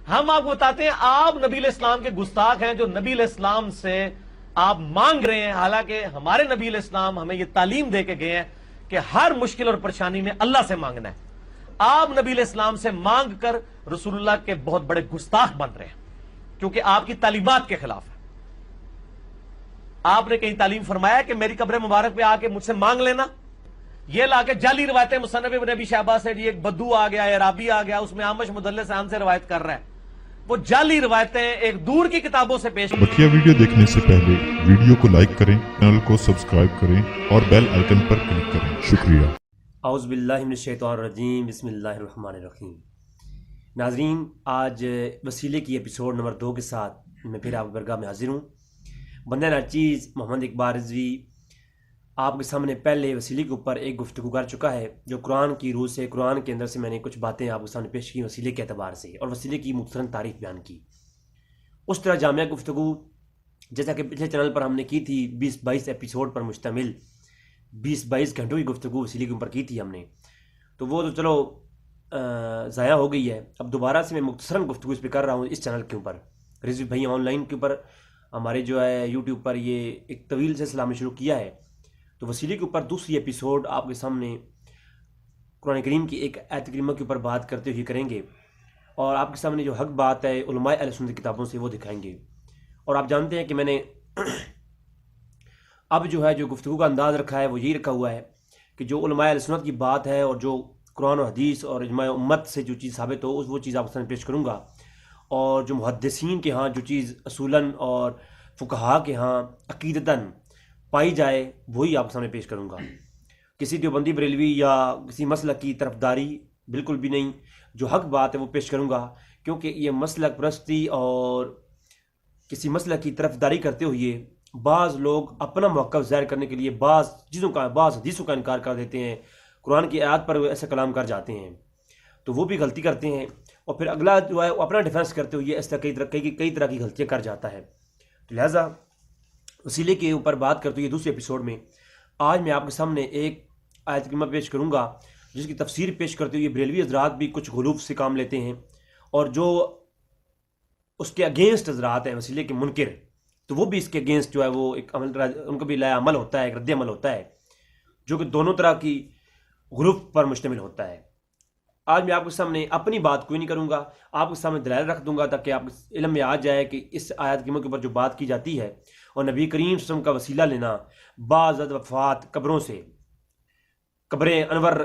ہم آپ کو بتاتے ہیں آپ نبی علیہ السلام کے گستاخ ہیں جو نبی علیہ السلام سے آپ مانگ رہے ہیں، حالانکہ ہمارے نبی علیہ السلام ہمیں یہ تعلیم دے کے گئے ہیں کہ ہر مشکل اور پریشانی میں اللہ سے مانگنا ہے۔ آپ نبی علیہ السلام سے مانگ کر رسول اللہ کے بہت بڑے گستاخ بن رہے ہیں، کیونکہ آپ کی تعلیمات کے خلاف ہے۔ آپ نے کہیں تعلیم فرمایا کہ میری قبر مبارک پہ آ کے مجھ سے مانگ لینا؟ یہ لا کے جعلی روایتیں مصنف ابن ابی شیبہ سے، ایک بدو آ گیا، عرابی آ گیا، اس میں آمش مدلس عن سے روایت کر رہا ہے، وہ جعلی روایتیں ایک دور کی کتابوں سے پیش۔ بقیہ ویڈیو دیکھنے سے پہلے ویڈیو کو لائک کریں، چینل کو سبسکرائب کریں اور بیل آئیکن پر کلک کریں۔ شکریہ۔ اعوذ باللہ من الشیطان الرجیم، بسم اللہ الرحمن الرحیم۔ ناظرین، آج وسیلے کی ایپیسوڈ نمبر 2 کے ساتھ میں پھر آپ کی برگاہ میں حاضر ہوں۔ بندہ ناچیز محمد اقبال رضوی آپ کے سامنے پہلے وسیلے کے اوپر ایک گفتگو کر چکا ہے، جو قرآن کی روح سے، قرآن کے اندر سے میں نے کچھ باتیں آپ کے سامنے پیش کی وسیلے کے اعتبار سے، اور وسیلے کی مختصراً تعریف بیان کی۔ اس طرح جامعہ گفتگو جیسا کہ پچھلے چینل پر ہم نے کی تھی، 20-22 ایپیسوڈ پر مشتمل 20-22 گھنٹوں کی گفتگو وسیلے کے اوپر کی تھی ہم نے، تو وہ تو چلو ضائع ہو گئی ہے۔ اب دوبارہ سے میں مختصراً گفتگو اس پہ کر رہا ہوں اس چینل کے اوپر، رضوی بھائی آن لائن کے اوپر ہمارے جو ہے یوٹیوب پر یہ ایک طویل سے سلام شروع کیا ہے، تو وسیلے کے اوپر دوسری ایپیسوڈ آپ کے سامنے قرآن کریم کی ایک آیت کریمہ کے اوپر بات کرتے ہوئے کریں گے، اور آپ کے سامنے جو حق بات ہے علماء اہل سنت کی کتابوں سے وہ دکھائیں گے۔ اور آپ جانتے ہیں کہ میں نے اب جو ہے جو گفتگو کا انداز رکھا ہے وہ یہی رکھا ہوا ہے کہ جو علماء اہل سنت کی بات ہے اور جو قرآن و حدیث اور اجماع امت سے جو چیز ثابت ہو وہ چیز آپ کے سامنے پیش کروں گا، اور جو محدثین کے ہاں جو چیز اصولاً اور فقہا کے ہاں عقیدتاً پائی جائے وہی آپ کے سامنے پیش کروں گا۔ کسی دیوبندی بریلوی یا کسی مسلک کی طرفداری بالکل بھی نہیں، جو حق بات ہے وہ پیش کروں گا، کیونکہ یہ مسلک پرستی اور کسی مسلک کی طرفداری کرتے ہوئے بعض لوگ اپنا موقف ظاہر کرنے کے لیے بعض چیزوں کا، بعض حدیثوں کا انکار کر دیتے ہیں، قرآن کی آیات پر ایسا کلام کر جاتے ہیں، تو وہ بھی غلطی کرتے ہیں، اور پھر اگلا جو ہے وہ اپنا ڈیفنس کرتے ہوئے اس طرح کئی طرح کی غلطیاں کر جاتا ہے۔ تو لہٰذا وسیلے کے اوپر بات کرتے ہوئے دوسرے ایپیسوڈ میں آج میں آپ کے سامنے ایک آیت کریمہ پیش کروں گا جس کی تفسیر پیش کرتے ہوئے بریلوی حضرات بھی کچھ غلوف سے کام لیتے ہیں، اور جو اس کے اگینسٹ حضرات ہیں وسیلے کے منکر، تو وہ بھی اس کے اگینسٹ جو ہے وہ ایک عمل، ان کا بھی لائے عمل ہوتا ہے، ایک رد عمل ہوتا ہے جو کہ دونوں طرح کی غلوف پر مشتمل ہوتا ہے۔ آج میں آپ کے سامنے اپنی بات کوئی نہیں کروں گا، آپ کے سامنے دلائل رکھ دوں گا تاکہ آپ علم میں آ جائے کہ اس آیت کریمہ کے اوپر جو بات کی جاتی ہے اور نبی کریم صلی اللہ علیہ وسلم کا وسیلہ لینا بعض وفات قبروں سے، قبر انور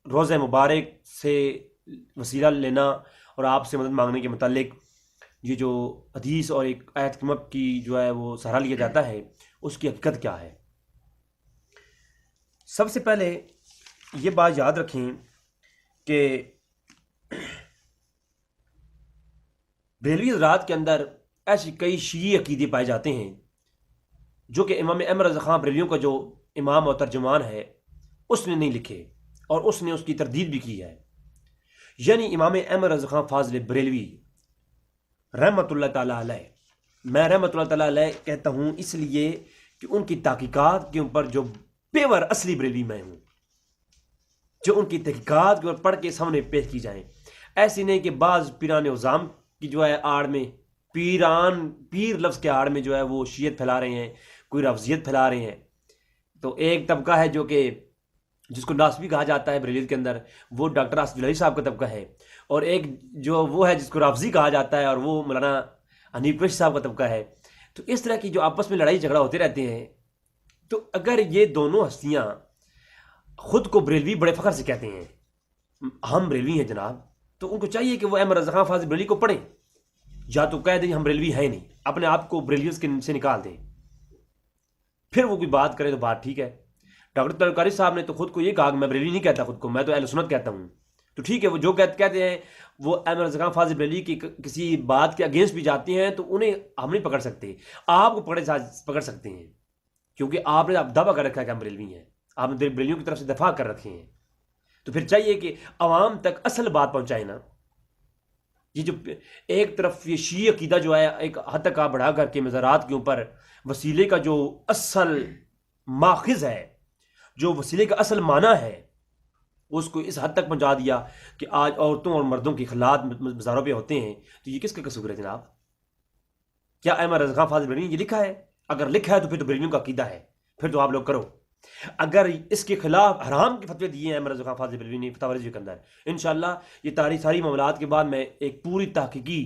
روضہ مبارک سے وسیلہ لینا اور آپ سے مدد مانگنے کے متعلق یہ جو حدیث اور ایک آیت کریمہ کی جو ہے وہ سہارا لیا جاتا ہے اس کی حقیقت کیا ہے۔ سب سے پہلے یہ بات یاد رکھیں کہ بریلوی حضرات کے اندر ایسی کئی شیعی عقیدے پائے جاتے ہیں جو کہ امام احمد رضا خان بریلویوں کا جو امام اور ترجمان ہے اس نے نہیں لکھے، اور اس نے اس کی تردید بھی کی ہے۔ یعنی امام احمد رضا خان فاضل بریلوی رحمۃ اللہ تعالیٰ علیہ، میں رحمۃ اللہ تعالیٰ علیہ کہتا ہوں اس لیے کہ ان کی تحقیقات کے اوپر جو پیور اصلی بریلوی میں ہوں، جو ان کی تحقیقات کے اوپر پڑھ کے سامنے پیش کی جائیں، ایسی نہیں کہ بعض پیران عظام کی جو ہے آڑ میں، پیر لفظ کے آڑ میں جو ہے وہ شیعت پھیلا رہے ہیں، کوئی رافضیت پھیلا رہے ہیں۔ تو ایک طبقہ ہے جو کہ جس کو ناسبی کہا جاتا ہے بریلویت کے اندر، وہ ڈاکٹر آصف جلالی صاحب کا طبقہ ہے، اور ایک جو وہ ہے جس کو رافضی کہا جاتا ہے اور وہ مولانا حنیف قریشی صاحب کا طبقہ ہے۔ تو اس طرح کی جو آپس میں لڑائی جھگڑا ہوتے رہتے ہیں، تو اگر یہ دونوں ہستیاں خود کو بریلوی بڑے فخر سے کہتے ہیں ہم بریلوی ہیں جناب، تو ان کو چاہیے کہ وہ احمد رضا خان فاضل بریلوی کو پڑھیں، یا تو کہہ دیں ہم بریلوی ہیں نہیں، اپنے آپ کو بریلویت سے نکال دیں، پھر وہ کوئی بات کرے تو بات ٹھیک ہے۔ ڈاکٹر طلعت صاحب نے تو خود کو یہ کہا کہ میں بریلوی نہیں کہتا خود کو، میں تو اہل سنت کہتا ہوں، تو ٹھیک ہے، وہ جو کہتے ہیں وہ احمد رضا خان فاضل بریلوی کی کسی بات کے اگینسٹ بھی جاتے ہیں تو انہیں ہم نہیں پکڑ سکتے، آپ کو پکڑ سکتے ہیں، کیونکہ آپ نے دعویٰ کر رکھا ہے کہ ہم بریلوی ہیں، آپ نے بریلویوں کی طرف سے دفاع کر رکھے ہیں، تو پھر چاہیے کہ عوام تک اصل بات پہنچائے نا۔ یہ جو ایک طرف یہ شیعہ عقیدہ جو ہے ایک حد تک آپ بڑھا کر کے مزارات کے اوپر وسیلے کا جو اصل ماخذ ہے، جو وسیلے کا اصل معنی ہے، اس کو اس حد تک پہنچا دیا کہ آج عورتوں اور مردوں کے اخلاق مزاروں پہ ہوتے ہیں، تو یہ کس کا قصور ہے جناب؟ کیا احمد رضا خان فاضل بریلوی نے یہ لکھا ہے؟ اگر لکھا ہے تو پھر تو بریلویوں کا عقیدہ ہے، پھر تو آپ لوگ کرو۔ اگر اس کے خلاف حرام کے فتوے دیے ہیں احمد رضا خان فاضل بریلوی نے فتاوی رضویہ کے اندر، انشاءاللہ یہ ساری معاملات کے بعد میں ایک پوری تحقیقی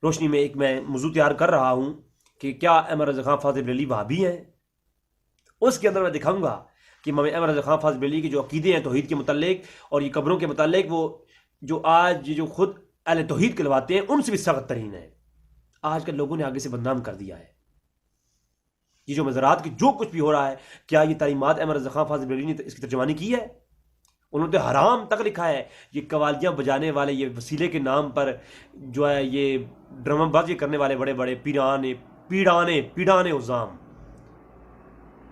روشنی میں ایک میں موضوع تیار کر رہا ہوں کہ کیا احمد رضا خان فاضل بریلوی وہابی ہیں۔ اس کے اندر میں دکھاؤں گا کہ امام احمد رضا خان فاضل بریلوی کے جو عقیدے ہیں توحید کے متعلق اور یہ قبروں کے متعلق، وہ جو آج جو خود اہل توحید کہلواتے ہیں ان سے بھی سخت ترین ہے، آج کل لوگوں نے آگے سے بدنام کر دیا ہے۔ یہ جو مزارات کی جو کچھ بھی ہو رہا ہے، کیا یہ تعلیمات احمد رضا خان فاضل بریلوی نے اس کی ترجمانی کی ہے؟ انہوں نے حرام تک لکھا ہے۔ یہ قوالیاں بجانے والے، یہ وسیلے کے نام پر جو ہے یہ ڈرامہ بازی کرنے والے بڑے بڑے پیڑانے عظام،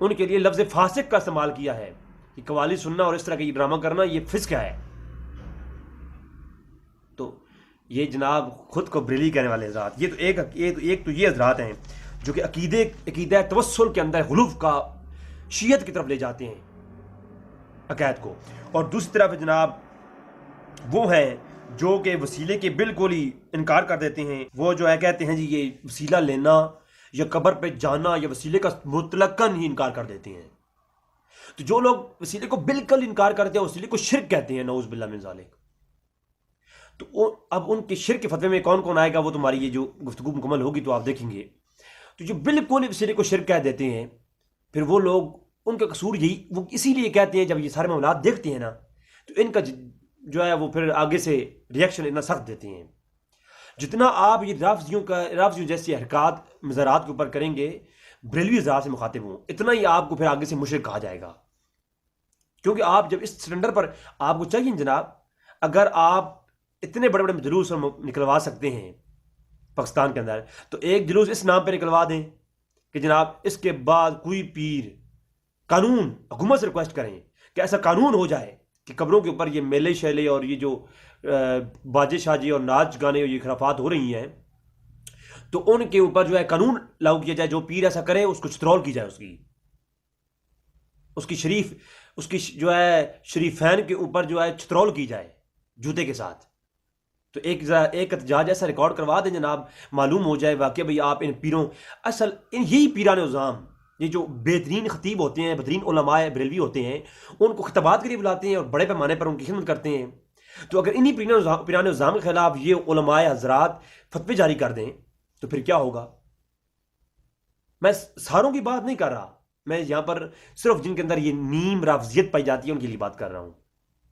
ان کے لیے لفظ فاسق کا استعمال کیا ہے کہ قوالی سننا اور اس طرح کا یہ ڈرامہ کرنا یہ فسق ہے۔ تو یہ جناب خود کو بریلوی کہنے والے حضرات، یہ تو ایک تو یہ حضرات ہیں جو کہ عقیدہ توسل کے اندر غلوف کا شیعت کی طرف لے جاتے ہیں عقائد کو، اور دوسری طرف جناب وہ ہیں جو کہ وسیلے کے بالکل ہی انکار کر دیتے ہیں۔ وہ جو ہے کہتے ہیں جی یہ وسیلہ لینا یا قبر پہ جانا یا وسیلے کا مطلقاً ہی انکار کر دیتے ہیں۔ تو جو لوگ وسیلے کو بالکل انکار کرتے ہیں، وسیلے کو شرک کہتے ہیں، نعوذ باللہ من ذالک۔ تو اب ان کے شرک کے فتوے میں کون کون آئے گا وہ تمہاری یہ جو گفتگو مکمل ہوگی تو آپ دیکھیں گے۔ تو جو بالکل وسیلے کو شرک کہہ دیتے ہیں، پھر وہ لوگ ان کا قصور یہی وہ اسی لیے کہتے ہیں، جب یہ سارے معاملات دیکھتے ہیں نا تو ان کا جو ہے وہ پھر آگے سے ریئیکشن اتنا سخت دیتے ہیں۔ جتنا آپ یہ رافضیوں جیسی حرکات مزارات کے اوپر کریں گے، بریلوی حضرات سے مخاطب ہوں، اتنا ہی آپ کو پھر آگے سے مشرک کہا جائے گا۔ کیونکہ آپ جب اس سلنڈر پر آپ کو چاہیے جناب، اگر آپ اتنے بڑے بڑے جلوس نکلوا سکتے ہیں پاکستان کے اندر، تو ایک جلوس اس نام پہ نکلوا دیں کہ جناب اس کے بعد کوئی پیر قانون حکومت سے ریکویسٹ کریں کہ ایسا قانون ہو جائے کہ قبروں کے اوپر یہ میلے شیلے اور یہ جو باجے شاجے اور ناچ گانے اور یہ خرافات ہو رہی ہیں، تو ان کے اوپر جو ہے قانون لاگو کیا جائے، جو پیر ایسا کرے اس کو چترول کی جائے، اس کی جو ہے شریفین کے اوپر جو ہے چترول کی جائے جوتے کے ساتھ۔ تو ایک احتجاج ایسا ریکارڈ کروا دیں جناب، معلوم ہو جائے واقعی بھئی آپ ان پیروں یہی پیران عظام، یہ جو بہترین خطیب ہوتے ہیں، بہترین علماء بریلوی ہوتے ہیں، ان کو خطابات کے لیے بلاتے ہیں اور بڑے پیمانے پر ان کی خدمت کرتے ہیں۔ تو اگر انہی پیران عظام کے خلاف یہ علماء حضرات فتوے جاری کر دیں تو پھر کیا ہوگا؟ میں ساروں کی بات نہیں کر رہا، میں یہاں پر صرف جن کے اندر یہ نیم رافضیت پائی جاتی ہے ان کے لیے بات کر رہا ہوں۔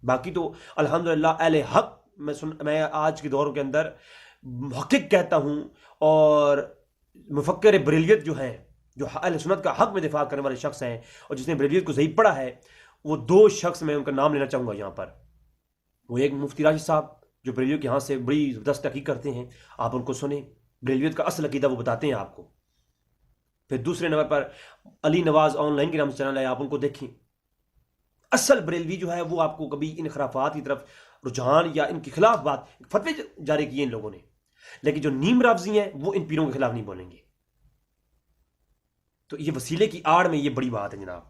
باقی تو الحمدللہ اہل حق میں آج کے دور کے اندر محقق کہتا ہوں، اور مفکر بریلیت جو ہیں، جو اہل سنت کا حق میں دفاع کرنے والے شخص ہیں اور جس نے بریلیت کو صحیح پڑھا ہے، وہ دو شخص میں ان کا نام لینا چاہوں گا یہاں پر۔ وہ ایک مفتی راشد صاحب جو بریلیت کے ہاں سے بڑی زبردست تحقیق کرتے ہیں، آپ ان کو سنیں، بریلیت کا اصل عقیدہ وہ بتاتے ہیں آپ کو۔ پھر دوسرے number per Ali Nawaz on line کے نام سے چینل ہے، آپ ان کو دیکھیں۔ اصل بریلوی جو ہے وہ آپ کو کبھی ان خرافات کی طرف رجحان یا ان کے خلاف بات فتوے جاری کیے ان لوگوں نے، لیکن جو نیم رافضی ہیں وہ ان پیروں کے خلاف نہیں بولیں گے۔ تو یہ وسیلے کی آڑ میں یہ بڑی بات ہے جناب۔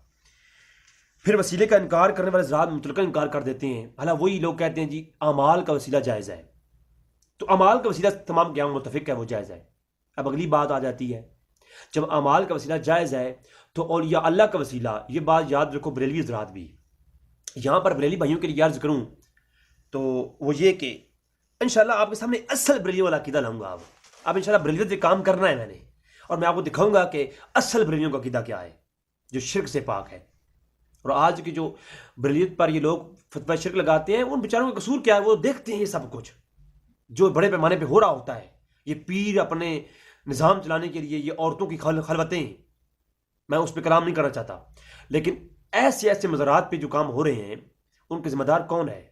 پھر وسیلے کا انکار کرنے والے ذات مطلقاً انکار کر دیتے ہیں، حالانکہ وہی لوگ کہتے ہیں جی اعمال کا وسیلہ جائز ہے۔ تو اعمال کا وسیلہ تمام قیام متفق ہے وہ جائز ہے۔ اب اگلی بات آ جاتی ہے، جب اعمال کا وسیلہ جائز ہے تو اولیاء اللہ کا وسیلہ، یہ بات یاد رکھو بریلوی حضرات بھی، یہاں پر بریلی بھائیوں کے لیے عرض کروں تو وہ یہ کہ انشاءاللہ آپ کے سامنے اصل بریلی والا عقیدہ لاؤں گا۔ اب انشاءاللہ بریلیت پہ کام کرنا ہے میں نے، اور میں آپ کو دکھاؤں گا کہ اصل بریلیوں کا عقیدہ کیا ہے جو شرک سے پاک ہے۔ اور آج کی جو بریلیت پر یہ لوگ فتویٰ شرک لگاتے ہیں، ان بیچاروں کا قصور کیا ہے؟ وہ دیکھتے ہیں یہ سب کچھ جو بڑے پیمانے پہ ہو رہا ہوتا ہے، یہ پیر اپنے نظام چلانے کے لیے، یہ عورتوں کی خلوتیں، میں اس پہ کلام نہیں کرنا چاہتا، لیکن ایسے مزارات پہ جو کام ہو رہے ہیں ان کے ذمہ دار کون ہے؟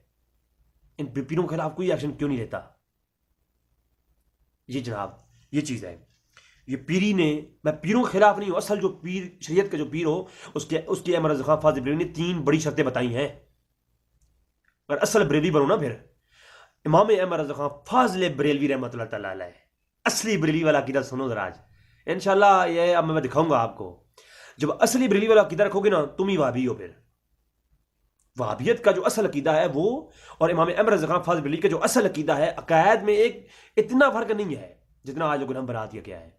ان پیروں کے خلاف کوئی ایکشن کیوں نہیں لیتا؟ یہ جناب یہ چیز ہے، یہ پیری نے، میں پیروں کے خلاف نہیں ہوں، اصل جو پیر شریعت کا جو پیر ہو اس کے احمد رضا خان فاضل بریلوی نے 3 بڑی شرطیں بتائی ہیں۔ اگر اصل بریلوی بنو نا، پھر امام احمد رضا خان فاضل بریلوی رحمۃ اللہ تعالی علیہ اصلی بریلوی والا عقیدہ سنو ذرا آج انشاءاللہ، یہ اب میں دکھاؤں گا آپ کو۔ جب اصلی بریلوی والا عقیدہ رکھو گے نا، تم ہی وہابی ہو، پھر وہابیت کا جو اصل عقیدہ ہے وہ اور امام احمد رضا خان فاضل بریلوی کا جو اصل عقیدہ ہے، عقائد میں ایک اتنا فرق نہیں ہے جتنا آج لوگوں نے بنا دیا گیا ہے۔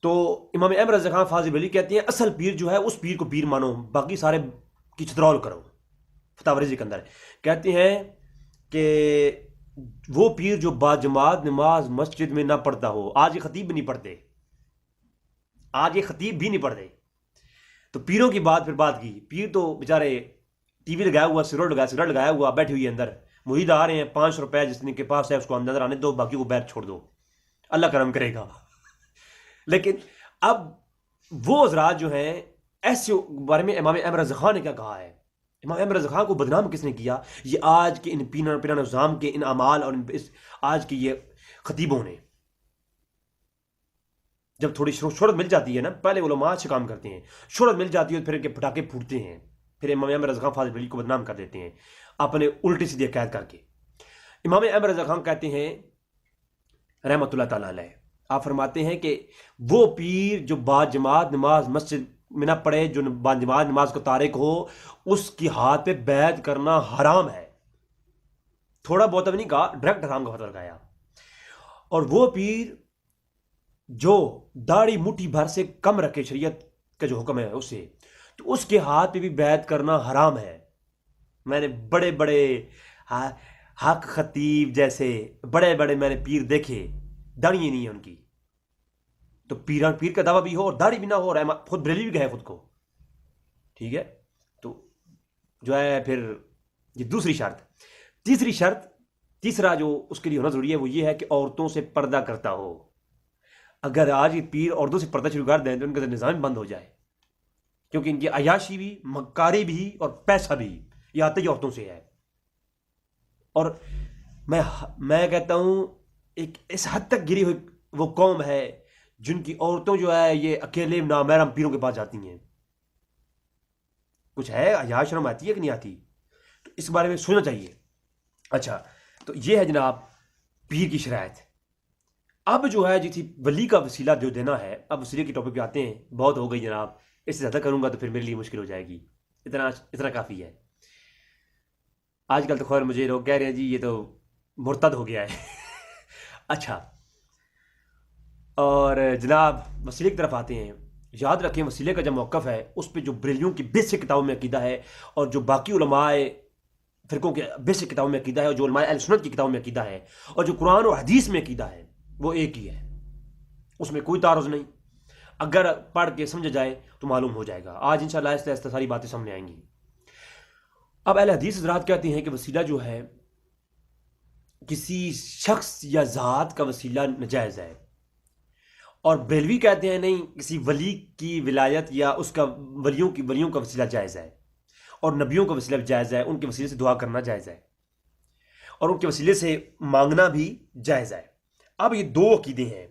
تو امام احمد رضا خان فاضل بریلوی کہتے ہیں اصل پیر جو ہے اس پیر کو پیر مانو، باقی سارے کی چترول کرو۔ فتاوی رضوی کے اندر کہتے ہیں کہ وہ پیر جو با جماعت نماز مسجد میں نہ پڑھتا ہو، آج یہ خطیب بھی نہیں پڑھتے، آج یہ خطیب بھی نہیں پڑھتے۔ تو پیروں کی بات پھر بات کی، پیر تو بیچارے ٹی وی لگایا ہوا، سگریٹ لگایا ہوا بیٹھے ہوئے اندر، مرید آ رہے ہیں 500 روپے جس کے پاس ہے اس کو اندر آنے دو، باقی کو باہر چھوڑ دو، اللہ کرم کرے گا۔ لیکن اب وہ حضرات جو ہیں ایسے بارے میں امام احمد رضا خان نے کیا کہا ہے؟ امام احمد رضا خان کو بدنام کس نے کیا؟ یہ آج کے ان پیران نظام کے ان اعمال اور آج کے یہ خطیبوں نے۔ جب تھوڑی شہرت مل جاتی ہے نا، پہلے علماء اچھے کام کرتے ہیں، شہرت مل جاتی ہے پھر ان کے پٹاخے پھوٹتے ہیں، پھر امام احمد رضا خان فاضل بریلوی کو بدنام کر دیتے ہیں اپنے الٹی سیدھی عقائد کر کے۔ امام احمد رضا خان کہتے ہیں رحمۃ اللہ تعالی علیہ، آپ فرماتے ہیں کہ وہ پیر جو با جماعت نماز مسجد میں نہ پڑھے، جو با جماعت نماز کو تارک ہو، اس کی ہاتھ پہ بیعت کرنا حرام ہے۔ تھوڑا بہت اب نہیں کہا، ڈائریکٹ حرام کا فتویٰ لگایا۔ اور وہ پیر جو داڑھی مٹھی بھر سے کم رکھے شریعت کا جو حکم ہے اس سے، تو اس کے ہاتھ پہ بھی بیعت کرنا حرام ہے۔ میں نے بڑے بڑے حق خطیب جیسے بڑے بڑے میں نے پیر دیکھے، داڑھی نہیں ہے ان کی، تو پیر کا دعویٰ بھی ہو اور داڑھی بھی نہ ہو، اور خود بریلوی بھی کہے خود کو، ٹھیک ہے۔ تو جو ہے پھر یہ دوسری شرط۔ تیسری شرط، تیسرا جو اس کے لیے ہونا ضروری ہے وہ یہ ہے کہ عورتوں سے پردہ کرتا ہو۔ اگر آج یہ پیر عورتوں سے پردہ شروع کر دیں تو ان کا نظام بند ہو جائے، کیونکہ ان کی عیاشی بھی، مکاری بھی اور پیسہ بھی یہ آتے ہی عورتوں سے ہے۔ اور میں کہتا ہوں ایک اس حد تک گری ہوئی وہ قوم ہے جن کی عورتوں جو ہے یہ اکیلے نامحرم پیروں کے پاس جاتی ہیں۔ کچھ ہے حیا شرم آتی ہے کہ نہیں آتی؟ تو اس بارے میں سوچنا چاہیے۔ اچھا، تو یہ ہے جناب پیر کی شرائط۔ اب جو ہے جی ولی کا وسیلہ جو دینا ہے، اب وسیلے کی ٹاپک پہ آتے ہیں۔ بہت ہو گئی جناب، اس سے زیادہ کروں گا تو پھر میرے لیے مشکل ہو جائے گی، اتنا کافی ہے۔ آج کل تو خیر مجھے لوگ کہہ رہے ہیں جی یہ تو مرتد ہو گیا ہے۔ اچھا، اور جناب وسیلے کی طرف آتے ہیں۔ یاد رکھیں وسیلے کا جو موقف ہے اس پہ جو بریلویوں کی بیسک کتابوں میں عقیدہ ہے، اور جو باقی علماء فرقوں کے بیسک کتابوں میں عقیدہ ہے، اور جو علماء اہل سنت کی کتابوں میں عقیدہ ہے، اور جو قرآن و حدیث میں عقیدہ ہے، وہ ایک ہی ہے، اس میں کوئی تعارض نہیں۔ اگر پڑھ کے سمجھا جائے تو معلوم ہو جائے گا۔ آج انشاءاللہ آہستہ آہستہ ساری باتیں سامنے آئیں گی۔ اب اہل حدیث حضرات کہتے ہیں کہ وسیلہ جو ہے کسی شخص یا ذات کا وسیلہ ناجائز ہے، اور بریلوی کہتے ہیں نہیں، کسی ولی کی ولایت یا اس کا ولیوں کا وسیلہ جائز ہے، اور نبیوں کا وسیلہ بھی جائز ہے، ان کے وسیلے سے دعا کرنا جائز ہے، اور ان کے وسیلے سے مانگنا بھی جائز ہے۔ اب یہ دو عقیدے ہیں،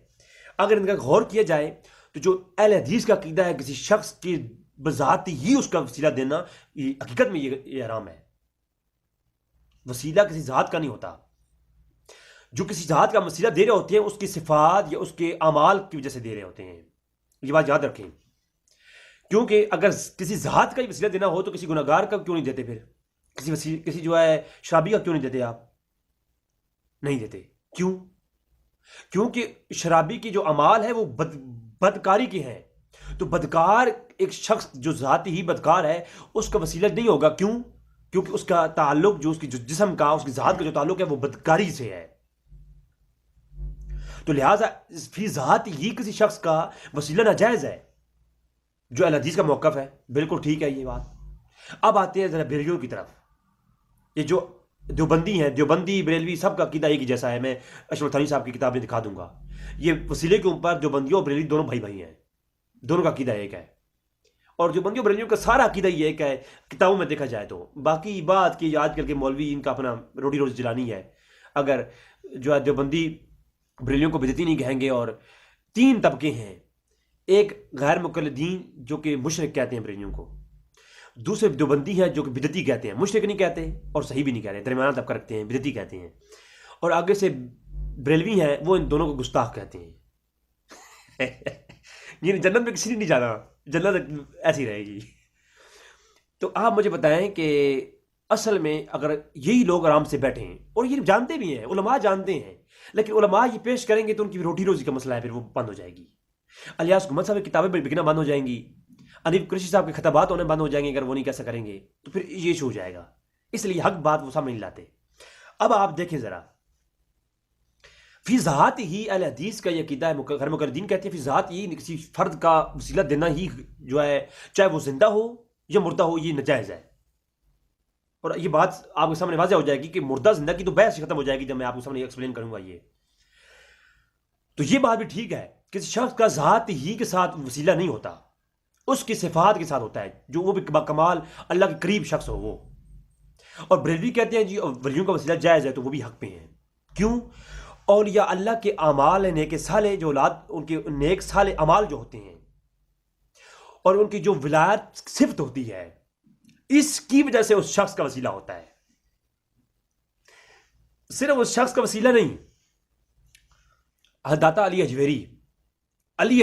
اگر ان کا غور کیا جائے تو جو اہل حدیث کا عقیدہ ہے کسی شخص کی بذات ہی اس کا وسیلہ دینا، یہ حقیقت میں یہ حرام ہے۔ وسیلہ کسی ذات کا نہیں ہوتا۔ جو کسی ذات کا وسیلہ دے رہے ہوتے ہیں اس کی صفات یا اس کے اعمال کی وجہ سے دے رہے ہوتے ہیں، یہ بات یاد رکھیں۔ کیونکہ اگر کسی ذات کا ہی وسیلہ دینا ہو تو کسی گناہگار کا کیوں نہیں دیتے؟ پھر کسی جو ہے شرابی کا کیوں نہیں دیتے؟ آپ نہیں دیتے، کیوں؟ کیونکہ شرابی کی جو اعمال ہے وہ بدکاری کے ہیں، تو بدکار ایک شخص جو ذاتی ہی بدکار ہے اس کا وسیلہ نہیں ہوگا۔ کیوں؟ کیونکہ اس کا تعلق جو اس کی جو جسم کا، اس کی ذات کا جو تعلق ہے وہ بدکاری سے ہے، تو لہٰذا فی ذات ہی کسی شخص کا وسیلہ ناجائز ہے، جو اہل حدیث کا موقف ہے۔ بالکل ٹھیک ہے یہ بات۔ اب آتے ہیں ذرا بریلویوں کی طرف۔ یہ جو دیوبندی ہیں، دیوبندی بریلوی سب کا عقیدہ ایک ہی جیسا ہے۔ میں اشرف تھانی صاحب کی کتاب میں دکھا دوں گا۔ یہ وسیلے کے اوپر دیوبندیوں اور بریلوی دونوں بھائی ہیں، دونوں کا عقیدہ ایک ہے، اور دیوبندیوں اور بریلویوں کا سارا عقیدہ یہ ایک ہے کتابوں میں دیکھا جائے تو۔ باقی بات کی آج کل کے مولوی ان کا اپنا روٹی روز جلانی ہے۔ اگر جو ہے دیوبندی بریلویوں کو بدعتی نہیں کہیں گے، اور تین طبقے ہیں، ایک غیر مقلدین جو کہ مشرک کہتے ہیں بریلویوں کو، دوسرے دیوبندی ہیں جو کہ بدعتی کہتے ہیں، مشرک نہیں کہتے اور صحیح بھی نہیں کہتے، درمیانہ طبقہ رکھتے ہیں، بدعتی کہتے ہیں، اور آگے سے بریلوی ہیں وہ ان دونوں کو گستاخ کہتے ہیں۔ یعنی جنت میں کسی نے نہیں جانا، جنت ایسی رہے گی۔ تو آپ مجھے بتائیں کہ اصل میں اگر یہی لوگ آرام سے بیٹھیں اور یہ جانتے بھی ہیں، علماء جانتے ہیں، لیکن علماء یہ پیش کریں گے تو ان کی روٹی روزی کا مسئلہ ہے، پھر وہ بند ہو جائے گی۔ الیاس گھمت صاحب کی کتابیں بکنا بند ہو جائیں گی، انیب قریشی صاحب کے خطابات ہونے بند ہو جائیں گے اگر وہ نہیں کیسا کریں گے، تو پھر یہ ایشو ہو جائے گا۔ اس لیے حق بات وہ سامنے نہیں لاتے۔ اب آپ دیکھیں ذرا، فی ذات ہی اہل حدیث کا یہ عقیدہ ہے، غیر مقلدین کہتے ہیں فی ذات ہی کسی فرد کا وسیلہ دینا ہی جو ہے، چاہے وہ زندہ ہو یا مردہ ہو، یہ ناجائز ہے۔ اور یہ بات آپ کے سامنے واضح ہو جائے گی کہ مردہ زندہ کی تو بحث ختم ہو جائے گی جب میں آپ کے سامنے ایکسپلین کروں گا۔ یہ تو یہ بات بھی ٹھیک ہے، کسی شخص کا ذات ہی کے ساتھ وسیلہ نہیں ہوتا، اس کی صفات کے ساتھ ہوتا ہے، جو وہ بھی باکمال اللہ کے قریب شخص ہو وہ۔ اور بریلوی کہتے ہیں جی ولیوں کا وسیلہ جائز ہے، تو وہ بھی حق پہ ہیں۔ کیوں؟ اولیاء اللہ کے اعمال نیک صالح، جو اولاد ان کے نیک صالح اعمال جو ہوتے ہیں، اور ان کی جو ولایت صفت ہوتی ہے، اس کی وجہ سے اس شخص کا وسیلہ ہوتا ہے، صرف اس شخص کا وسیلہ نہیں۔ داتا علی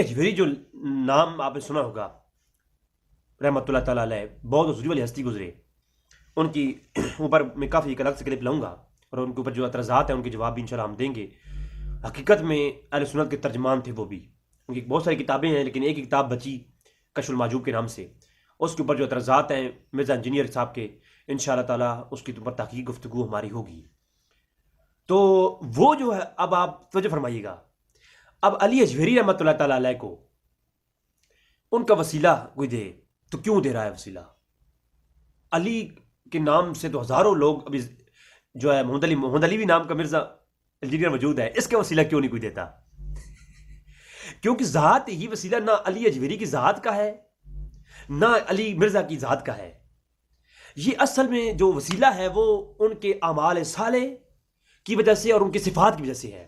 اجویری جو نام آپ نے سنا ہوگا، رحمۃ اللہ تعالیٰ علیہ، بہت حضوری والی ہستی گزرے، ان کی اوپر میں کافی ایک الگ سے کلپ لاؤں گا، اور ان کے اوپر جو اعتراضات ہیں ان کے جواب بھی انشاءاللہ ہم دیں گے۔ حقیقت میں اہل سنت کے ترجمان تھے وہ بھی، ان کی بہت ساری کتابیں ہیں، لیکن ایک کتاب بچی کشف المحجوب کے نام سے، اس کے اوپر جو اعتراضات ہیں مرزا انجینئر صاحب کے، انشاءاللہ تعالیٰ اس کے اوپر تحقیق گفتگو ہماری ہوگی۔ تو وہ جو ہے، اب آپ توجہ فرمائیے گا، اب علی اجویری رحمۃ اللہ تعالیٰ علیہ کو ان کا وسیلہ کوئی دے تو کیوں دے رہا ہے وسیلہ؟ علی کے نام سے تو ہزاروں لوگ ابھی جو ہے، محمد علی بھی نام کا مرزا انجینئر موجود ہے، اس کا وسیلہ کیوں نہیں کوئی دیتا؟ کیونکہ ذات ہی وسیلہ نہ علی اجویری کی ذات کا ہے، نہ علی مرزا کی ذات کا ہے۔ یہ اصل میں جو وسیلہ ہے وہ ان کے اعمال صالح کی وجہ سے اور ان کی صفات کی وجہ سے ہے۔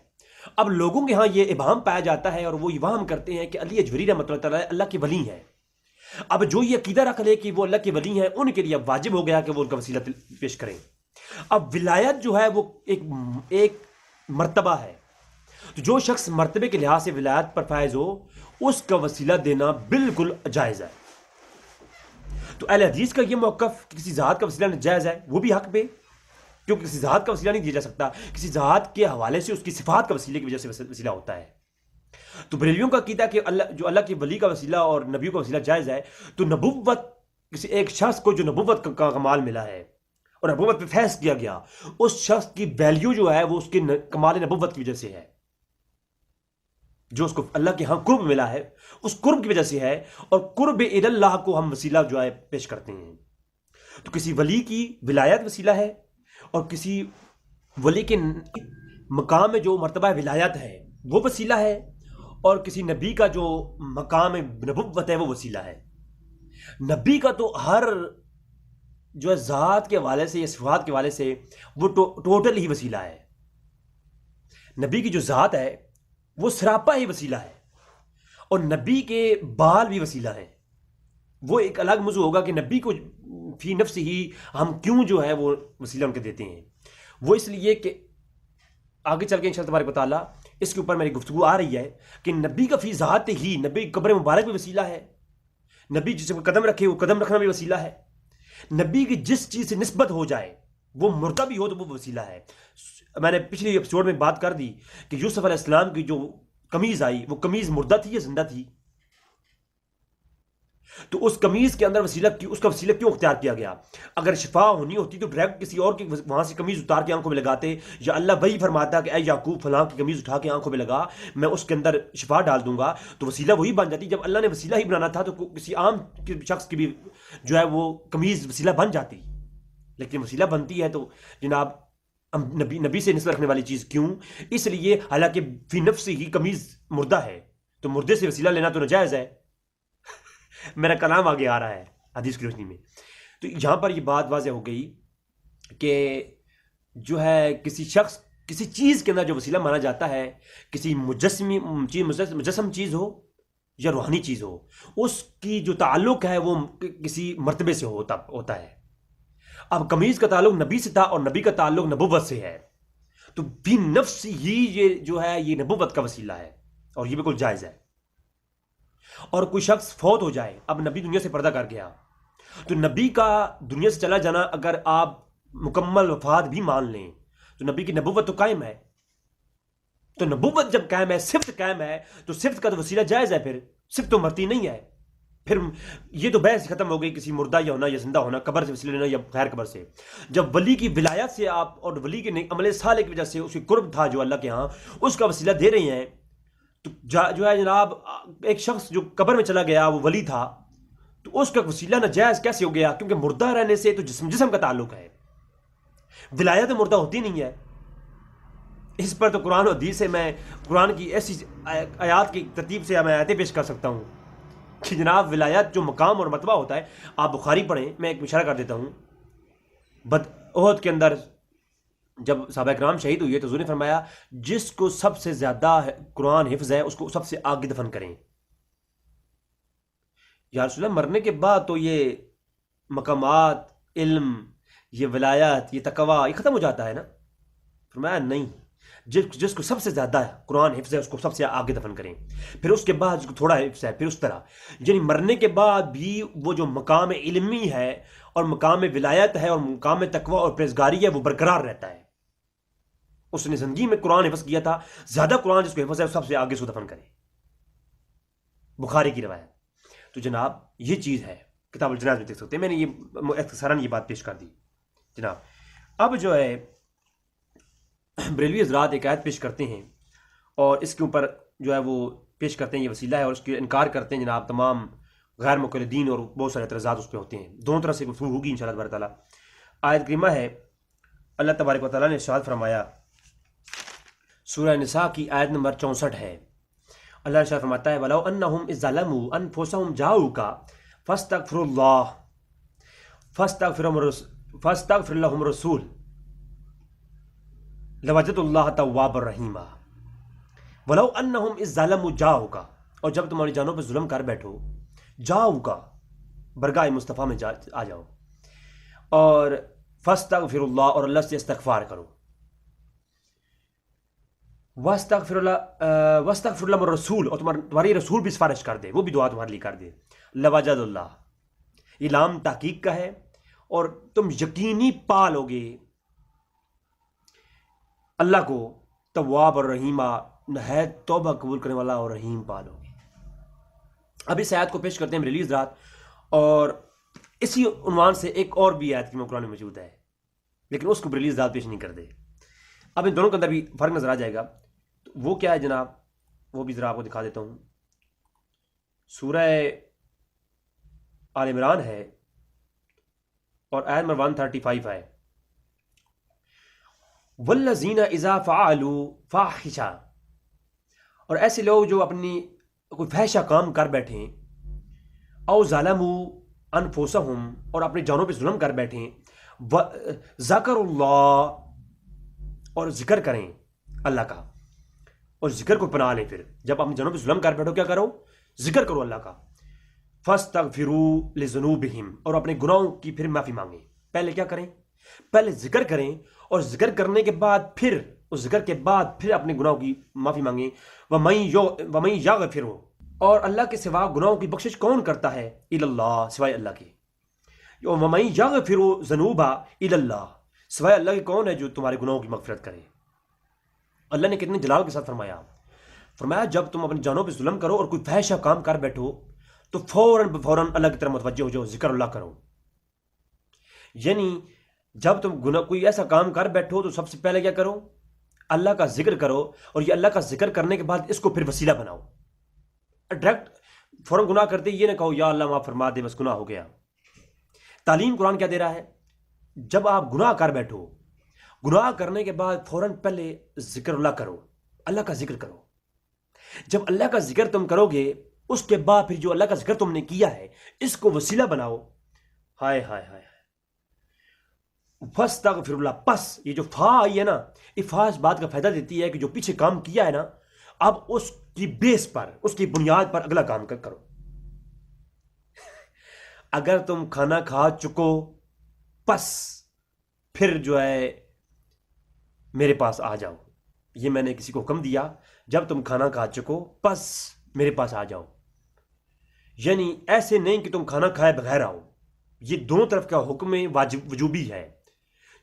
اب لوگوں کے ہاں یہ ابہام پایا جاتا ہے اور وہ ابہام کرتے ہیں کہ علی اجویری رحمۃ اللہ تعالیٰ اللہ کے ولی ہیں۔ اب جو یہ عقیدہ رکھ لے کہ وہ اللہ کے ولی ہیں، ان کے لیے اب واجب ہو گیا کہ وہ ان کا وسیلہ پیش کریں۔ اب ولایت جو ہے وہ ایک مرتبہ ہے، تو جو شخص مرتبے کے لحاظ سے ولایت پر فائز ہو، اس کا وسیلہ دینا بالکل جائز ہے۔ تو اہل حدیث کا یہ موقف کہ کسی ذات کا وسیلہ جائز ہے، وہ بھی حق پہ، کیونکہ کسی ذات کا وسیلہ نہیں دیا جا سکتا، کسی ذات کے حوالے سے اس کی صفات کا وسیلے کی وجہ سے وسیلہ ہوتا ہے۔ تو بریلویوں کا عقیدہ کہ اللہ کے ولی کا وسیلہ اور نبیوں کا وسیلہ جائز ہے، تو نبوت، کسی ایک شخص کو جو نبوت کا کمال ملا ہے اور نبوت پہ فیض کیا گیا، اس شخص کی ویلیو جو ہے وہ اس کے کمال نبوت کی وجہ سے ہے، جو اس کو اللہ کے ہاں قرب ملا ہے اس قرب کی وجہ سے ہے، اور قرب اللہ کو ہم وسیلہ جو ہے پیش کرتے ہیں۔ تو کسی ولی کی ولایت وسیلہ ہے، اور کسی ولی کے مقام میں جو مرتبہ ولایت ہے وہ وسیلہ ہے، اور کسی نبی کا جو مقام نبوت ہے وہ وسیلہ ہے۔ نبی کا تو ہر جو ہے ذات کے حوالے سے یا صفات کے حوالے سے وہ ٹوٹل ہی وسیلہ ہے۔ نبی کی جو ذات ہے وہ سراپا ہی وسیلہ ہے، اور نبی کے بال بھی وسیلہ ہیں۔ وہ ایک الگ موضوع ہوگا کہ نبی کو فی نفس ہی ہم کیوں جو ہے وہ وسیلہ ان کے دیتے ہیں۔ وہ اس لیے کہ آگے چل کے انشاءاللہ تبارک و تعالیٰ اس کے اوپر میری گفتگو آ رہی ہے کہ نبی کا فی ذات ہی، نبی قبر مبارک بھی وسیلہ ہے، نبی جس کو قدم رکھے وہ قدم رکھنا بھی وسیلہ ہے، نبی کی جس چیز سے نسبت ہو جائے وہ مردہ بھی ہو تو وہ وسیلہ ہے۔ میں نے پچھلی ایپیسوڈ میں بات کر دی کہ یوسف علیہ السلام کی جو قمیض آئی وہ قمیض مردہ تھی یا زندہ تھی، تو اس قمیض کے اندر وسیلہ اس کا وسیلہ کیوں اختیار کیا گیا؟ اگر شفا ہونی ہوتی تو ڈائریکٹ کسی اور کی وہاں سے قمیض اتار کے آنکھوں میں لگاتے، یا اللہ وہی فرماتا کہ اے یعقوب فلاں کی قمیض اٹھا کے آنکھوں میں لگا، میں اس کے اندر شفا ڈال دوں گا، تو وسیلہ وہی بن جاتی۔ جب اللہ نے وسیلہ ہی بنانا تھا تو کسی عام شخص کی بھی جو ہے وہ قمیض وسیلہ بن جاتی، لیکن وسیلہ بنتی ہے تو جناب نبی سے نسبت رکھنے والی چیز کیوں؟ اس لیے حالانکہ فی نفس ہی قمیض مردہ ہے، تو مردے سے وسیلہ لینا تو ناجائز ہے۔ میرا کلام آگے آ رہا ہے حدیث کی روشنی میں، تو یہاں پر یہ بات واضح ہو گئی کہ جو ہے کسی شخص کسی چیز کے اندر جو وسیلہ مانا جاتا ہے، کسی مجسم چیز ہو یا روحانی چیز ہو، اس کی جو تعلق ہے وہ کسی مرتبے سے ہوتا ہے۔ اب قمیض کا تعلق نبی سے تھا اور نبی کا تعلق نبوت سے ہے، تو بھی نفس ہی یہ جو ہے یہ نبوت کا وسیلہ ہے، اور یہ بالکل جائز ہے۔ اور کوئی شخص فوت ہو جائے، اب نبی دنیا سے پردہ کر گیا، تو نبی کا دنیا سے چلا جانا اگر آپ مکمل وفات بھی مان لیں تو نبی کی نبوت تو قائم ہے. تو نبوت جب قائم ہے، صفت قائم ہے، تو صفت کا تو وسیلہ جائز ہے. پھر صفت تو مرتی نہیں ہے. پھر یہ تو بحث ختم ہو گئی کسی مردہ یا ہونا یا زندہ ہونا، قبر سے وسیلہ لینا یا غیر قبر سے. جب ولی کی ولایت سے آپ اور ولی کے عمل صالح کی وجہ سے اس کی قرب تھا جو اللہ کے ہاں، اس کا وسیلہ دے رہے ہیں، تو جو ہے جناب ایک شخص جو قبر میں چلا گیا وہ ولی تھا، تو اس کا وسیلہ ناجائز کیسے ہو گیا؟ کیونکہ مردہ رہنے سے تو جسم کا تعلق ہے، ولایت مردہ ہوتی نہیں ہے. اس پر تو قرآن و حدیث سے میں قرآن کی ایسی آیات کی ترتیب سے میں آیتیں پیش کر سکتا ہوں کہ جناب ولایت جو مقام اور مرتبہ ہوتا ہے، آپ بخاری پڑھیں، میں ایک اشارہ کر دیتا ہوں. احد کے اندر جب صحابہ کرام شہید ہوئے تو حضور نے فرمایا جس کو سب سے زیادہ قرآن حفظ ہے اس کو سب سے آگے دفن کریں. یا رسول اللہ مرنے کے بعد تو یہ مقامات، علم، یہ ولایت، یہ تقوی یہ ختم ہو جاتا ہے نا؟ فرمایا نہیں، جس کو سب سے زیادہ قرآن حفظ ہے اس کو سب سے آگے دفن کریں، پھر اس کے بعد جس کو تھوڑا حفظ ہے پھر اس طرح. یعنی مرنے کے بعد بھی وہ جو مقام علمی ہے اور مقام ولایت ہے اور مقام تقوی اور پرہیزگاری ہے وہ برقرار رہتا ہے. اس نے زندگی میں قرآن حفظ کیا تھا، زیادہ قرآن جس کو حفظ ہے سب سے آگے اس کو دفن کرے. بخاری کی روایت. تو جناب یہ چیز ہے، کتاب الجنائز میں دیکھ سکتے ہیں. میں نے یہ اختصاراً یہ بات پیش کر دی جناب. اب جو ہے بریلوی حضرات ایک آیت پیش کرتے ہیں اور اس کے اوپر جو ہے وہ پیش کرتے ہیں یہ وسیلہ ہے اور اس کے انکار کرتے ہیں جناب تمام غیر مقلدین اور بہت سارے اعتراضات اس پہ ہوتے ہیں. دونوں طرح سے گفتگو ہوگی انشاءاللہ تبارک تعالیٰ. آیت کریمہ ہے، اللہ تبارک و تعالیٰ نے ارشاد فرمایا، سورہ نساء کی آیت نمبر 64 ہے. اللہ ارشاد فرماتا ہے وَلَوْ أَنَّهُمْ إِذْ ظَلَمُوا أَنفُسَهُمْ جَاءُوكَ فَاسْتَغْفِرَ لَهُمُ الرَّسُولُ لَوَجَدُوا اللَّهَ تَوَّابًا رَحِيمًا. وَلَوْ أَنَّهُمْ إِذْ ظَلَمُوا جَاءُوكَ، اور جب تمہاری جانوں پہ ظلم کر بیٹھو، جاؤکا برگاہ مصطفیٰ میں آ جاؤ، اور فاستغفر اللہ، اور اللہ سے استغفار کرو، واستغفر لهم الرسول، اور تمہاری رسول بھی سفارش کر دے، وہ بھی دعا تمہارے لیے کر دے. لوجد اللہ، یہ لام تحقیق کا ہے، اور تم یقینی پالو گے اللہ کو تواب اور رحیمہ، نہایت توبہ قبول کرنے والا اور رحیم پالو گے. اب اس آیت کو پیش کرتے ہیں ریلیز رات، اور اسی عنوان سے ایک اور بھی آیت کی میں قرآن میں موجود ہے، لیکن اس کو ریلیز رات پیش نہیں کر دے. اب ان دونوں کے اندر بھی فرق نظر آ جائے گا. تو وہ کیا ہے جناب، وہ بھی ذرا آپ کو دکھا دیتا ہوں. سورہ آل عمران ہے اور آیت نمبر 135 ہے، والذین اذا فعلوا فاحشہ، اور ایسے لوگ جو اپنی کوئی فحشہ کام کر بیٹھیں، او ظلموا انفسہم، اور اپنی جانوں پہ ظلم کر بیٹھیں، ذکر اللہ، اور ذکر کریں اللہ کا، اور ذکر کو پناہ لیں. پھر جب اپنی جانوں پہ ظلم کر بیٹھو کیا کرو؟ ذکر کرو اللہ کا. فاستغفروا لذنوبہم، اور اپنے گناہوں کی پھر معافی مانگیں. پہلے کیا کریں؟ پہلے ذکر کریں، اور ذکر کرنے کے بعد پھر اس ذکر کے بعد پھر اپنے گناہوں کی معافی مانگیں. وَمَن یغفر، اور اللہ کے سوا گناہوں کی بخشش کون کرتا ہے؟ الی اللہ، سوائے اللہ کے. وَمَن یغفر الذنوب الی اللہ، سوائے اللہ کے کون ہے جو تمہارے گناہوں کی مغفرت کرے؟ اللہ نے کتنے جلال کے ساتھ فرمایا جب تم اپنی جانوں پہ ظلم کرو اور کوئی فحشہ کام کر بیٹھو تو فوراً اللہ کی طرف متوجہ ہو جاؤ، ذکر اللہ کرو. یعنی جب تم کوئی ایسا کام کر بیٹھو تو سب سے پہلے کیا کرو؟ اللہ کا ذکر کرو، اور یہ اللہ کا ذکر کرنے کے بعد اس کو پھر وسیلہ بناؤ. ڈائریکٹ فوراً گناہ کرتے یہ نہ کہو یا اللہ معاف فرما دے بس گناہ ہو گیا. تعلیم قرآن کیا دے رہا ہے؟ جب آپ گناہ کر بیٹھو، گناہ کرنے کے بعد فوراً پہلے ذکر اللہ کرو، اللہ کا ذکر کرو. جب اللہ کا ذکر تم کرو گے اس کے بعد پھر جو اللہ کا ذکر تم نے کیا ہے اس کو وسیلہ بناؤ. ہائے ہائے ہائے، فاستغفر اللہ. پس یہ جو فا آئی ہے نا، یہ فا اس بات کا فائدہ دیتی ہے کہ جو پیچھے کام کیا ہے نا، اب اس کی بیس پر، اس کی بنیاد پر اگلا کام کرو. اگر تم کھانا کھا چکو پس پھر جو ہے میرے پاس آ جاؤ. یہ میں نے کسی کو حکم دیا، جب تم کھانا کھا چکو پس میرے پاس آ جاؤ. یعنی ایسے نہیں کہ تم کھانا کھائے بغیر آؤ، یہ دونوں طرف کا حکم وجوبی ہے.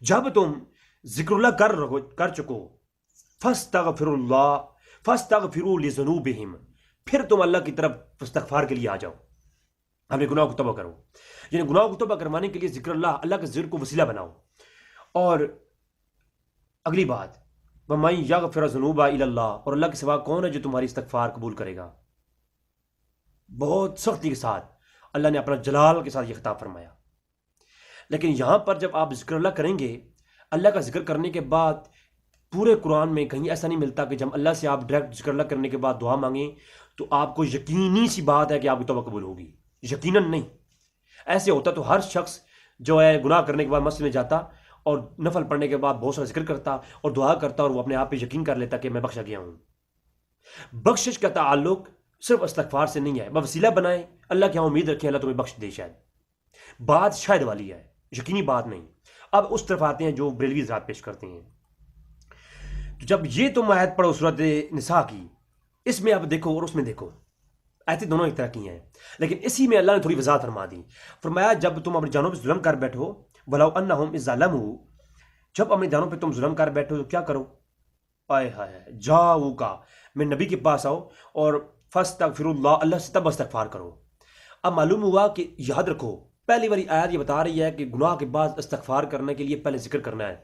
جب تم ذکر اللہ کر چکو فاستغفروا اللہ فاستغفروا لذنوبہم، پھر تم اللہ کی طرف استغفار کے لیے آ جاؤ، ہمیں گناہ کو توبہ کرو. یعنی گناہ کو توبہ کروانے کے لیے ذکر اللہ کے ذکر کو وسیلہ بناؤ. اور اگلی بات وَمَن یغفر الذنوب الا اللہ، اور اللہ کے سوا کون ہے جو تمہاری استغفار قبول کرے گا. بہت سختی کے ساتھ اللہ نے اپنا جلال کے ساتھ یہ خطاب فرمایا. لیکن یہاں پر جب آپ ذکر اللہ کریں گے، اللہ کا ذکر کرنے کے بعد پورے قرآن میں کہیں ایسا نہیں ملتا کہ جب اللہ سے آپ ڈائریکٹ ذکر اللہ کرنے کے بعد دعا مانگیں تو آپ کو یقینی سی بات ہے کہ آپ کی توبہ قبول ہوگی. یقیناً نہیں. ایسے ہوتا تو ہر شخص جو ہے گناہ کرنے کے بعد مسجد میں جاتا اور نفل پڑھنے کے بعد بہت سارا ذکر کرتا اور دعا کرتا اور وہ اپنے آپ پہ یقین کر لیتا کہ میں بخشا گیا ہوں. بخشش کا تعلق صرف استغفار سے نہیں ہے. وسیلہ بنائیں، اللہ کی امید رکھیں اللہ تمہیں بخش دے. بات شاید والی ہے، یقینی بات نہیں. اب اس طرف آتے ہیں جو بریلوی ذات پیش کرتے ہیں. تو جب یہ تم آیت پڑھو سورۃ نساء کی، اس میں آپ دیکھو اور اس میں دیکھو، آیتیں دونوں ایک طرح کی ہیں، لیکن اسی میں اللہ نے تھوڑی وضاحت فرما دی. فرمایا جب تم اپنی جانوں پہ ظلم کر بیٹھو، وَلَوْ أَنَّهُمْ إِذْ ظَلَمُوا، جب اپنی جانوں پہ تم ظلم کر بیٹھو تو کیا کرو؟ آئے ہائے جاؤ کا میں نبی کے پاس آؤ اور فاستغفروا اللہ، اللہ سے تب استغفار کرو. اب معلوم ہوا کہ یاد رکھو پہلی والی آیت یہ بتا رہی ہے کہ گناہ کے بعد استغفار کرنے کے لیے پہلے ذکر کرنا ہے.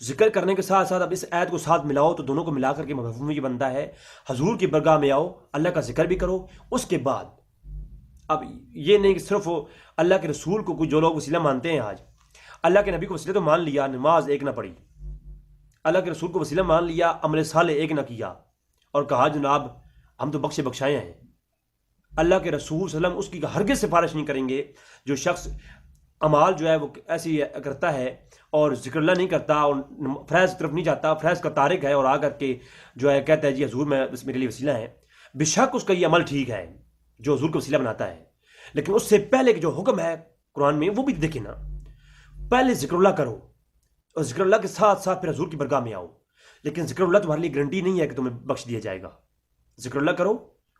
ذکر کرنے کے ساتھ ساتھ اب اس آیت کو ساتھ ملاؤ تو دونوں کو ملا کر کے مفہوم یہ بنتا ہے حضور کی برگاہ میں آؤ، اللہ کا ذکر بھی کرو. اس کے بعد اب یہ نہیں کہ صرف اللہ کے رسول کو جو لوگ وسیلہ مانتے ہیں، آج اللہ کے نبی کو وسیلہ تو مان لیا، نماز ایک نہ پڑھی، اللہ کے رسول کو وسیلہ مان لیا، عمل صالح ایک نہ کیا اور کہا جناب ہم تو بخشے بخشائے ہیں. اللہ کے رسول صلی اللہ علیہ وسلم اس کی ہرگز سفارش نہیں کریں گے. جو شخص اعمال جو ہے وہ ایسی کرتا ہے اور ذکر اللہ نہیں کرتا اور فیض کی طرف نہیں جاتا، فیض کا تارک ہے اور آ کر کے جو ہے کہتا ہے جی حضور میں بس میرے لیے وسیلہ ہے، بے شک اس کا یہ عمل ٹھیک ہے جو حضور کو وسیلہ بناتا ہے. لیکن اس سے پہلے کہ جو حکم ہے قرآن میں وہ بھی دیکھیں نا، پہلے ذکر اللہ کرو اور ذکر اللہ کے ساتھ ساتھ پھر حضور کی برگاہ میں آؤ. لیکن ذکر اللہ تمہارے لیے گارنٹی نہیں ہے کہ تمہیں بخش دیا جائے گا. ذکر اللہ کرو،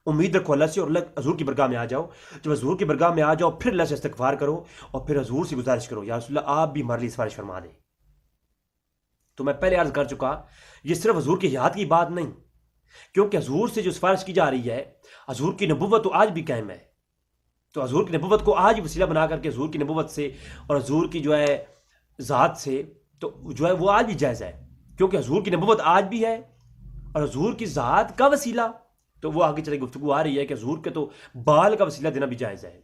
امید رکھو اللہ سے اور اللہ حضور کی برگاہ میں آ جاؤ. جب حضور کی برگاہ میں آ جاؤ پھر اللہ سے استغفار کرو اور پھر حضور سے گزارش کرو یا رسول اللہ آپ بھی ہمارے لیے سفارش فرما دیں. تو میں پہلے عرض کر چکا یہ صرف حضور کی حیات کی بات نہیں، کیونکہ حضور سے جو سفارش کی جا رہی ہے، حضور کی نبوت تو آج بھی قائم ہے. تو حضور کی نبوت کو آج وسیلہ بنا کر کے حضور کی نبوت سے اور حضور کی جو ہے ذات سے تو جو ہے وہ آج بھی جائز ہے، کیونکہ حضور کی نبوت آج بھی ہے اور حضور کی ذات کا وسیلہ تو وہ آگے چلے گفتگو آ رہی ہے کہ حضور کے تو بال کا وسیلہ دینا بھی جائز ہے،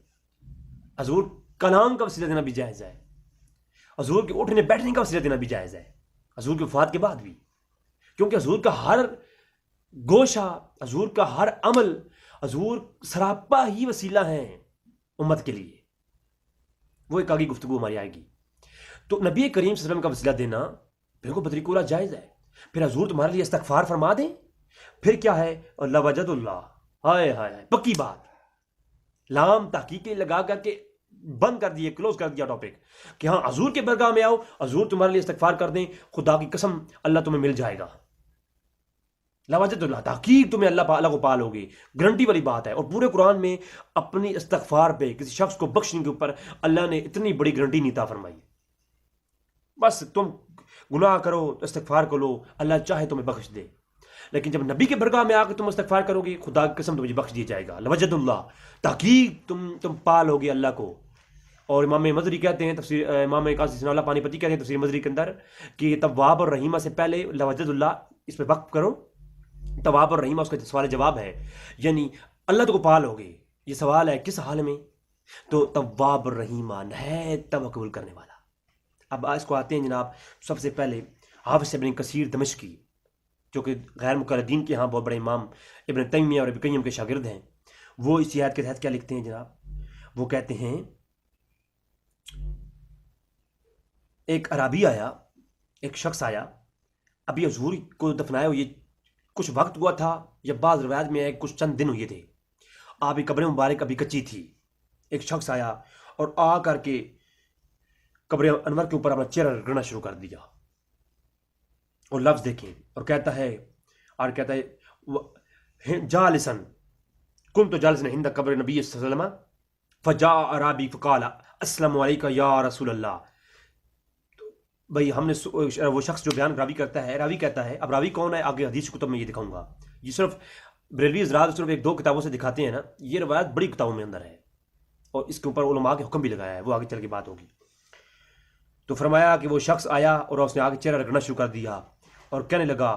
حضور کلام کا وسیلہ دینا بھی جائز ہے، حضور کے اٹھنے بیٹھنے کا وسیلہ دینا بھی جائز ہے حضور کی وفات کے بعد بھی. کیونکہ حضور کا ہر گوشہ، حضور کا ہر عمل، حضور سراپا ہی وسیلہ ہیں امت کے لیے. وہ ایک آگے گفتگو ہماری آئے گی. تو نبی کریم صلی اللہ علیہ وسلم کا وسیلہ دینا بالکل بدریق اولا جائز ہے. پھر حضور تمہارے لیے استغفار فرما دیں، پھر کیا ہے اللہ وجد اللہ، ہائے ہائے پکی بات، لام تحقیقی لگا کر کے بند کر دیے، کلوز کر دیا ٹاپک کہ ہاں حضور کے برگاہ میں آؤ، حضور تمہارے لیے استغفار کر دیں، خدا کی قسم اللہ تمہیں مل جائے گا. لا وجد اللہ، تحقیق تمہیں اللہ کو پالو گے، گارنٹی والی بات ہے. اور پورے قرآن میں اپنی استغفار پہ کسی شخص کو بخشنے کے اوپر اللہ نے اتنی بڑی گارنٹی نہیں عطا فرمائی. بس تم گناہ کرو استغفار کرو، اللہ چاہے تمہیں بخش دے. لیکن جب نبی کے برگاہ میں آ کے تم استغفار کرو گے، خدا کی قسم تمہیں بخش دیا جائے گا. لوجد اللہ، تحقیق تم پال ہوگے اللہ کو. اور امام مظری کہتے ہیں تفسیر، امام قاضی ثناء اللہ پانی پتی کہتے ہیں تفسیر مظری کے اندر کہ تواب اور رحیمہ سے پہلے لوجد اللہ اس پہ وقف کرو. تواب اور رحیمہ اس کا سوال جواب ہے، یعنی اللہ تو کو پال ہوگے. یہ سوال ہے کس حال میں؟ تو تواب اور رحیمہ نہایت توبہ قبول کرنے والا. اب اس کو آتے ہیں جناب سب سے پہلے حافظ ابن کثیر دمشقی، جو کہ غیر مقلدین کے ہاں بہت بڑے امام ابن تیمیہ اور ابن قیم کے شاگرد ہیں. وہ اس آیت کے تحت کیا لکھتے ہیں جناب؟ وہ کہتے ہیں ایک عرابی آیا، ایک شخص آیا، ابھی حضور کو دفنائے ہوئے کچھ وقت ہوا تھا، یا بعض روایت میں ہے کچھ چند دن ہوئے تھے، آپ کی قبر مبارک ابھی کچی تھی. ایک شخص آیا اور آ کر کے قبر انور کے اوپر اپنا چہرہ رگڑنا شروع کر دیا اور لفظ دیکھیں اور کہتا ہے جالسن کن تو جالسن ہند قبر نبی صلی اللہ علیہ وسلم فجاء اعرابی فقال السلام علیکم یا رسول اللہ. بھائی ہم نے وہ شخص جو بیان راوی کرتا ہے، راوی کہتا ہے، اب راوی کون ہے آگے حدیث کتب میں یہ دکھاؤں گا. یہ صرف بریلوی حضرات صرف ایک دو کتابوں سے دکھاتے ہیں نا، یہ روایت بڑی کتابوں میں اندر ہے اور اس کے اوپر علماء کے حکم بھی لگایا ہے، وہ آگے چل کے بات ہوگی. تو فرمایا کہ وہ شخص آیا اور اس نے آگے چہرہ رگڑنا شروع کر دیا اور کہنے لگا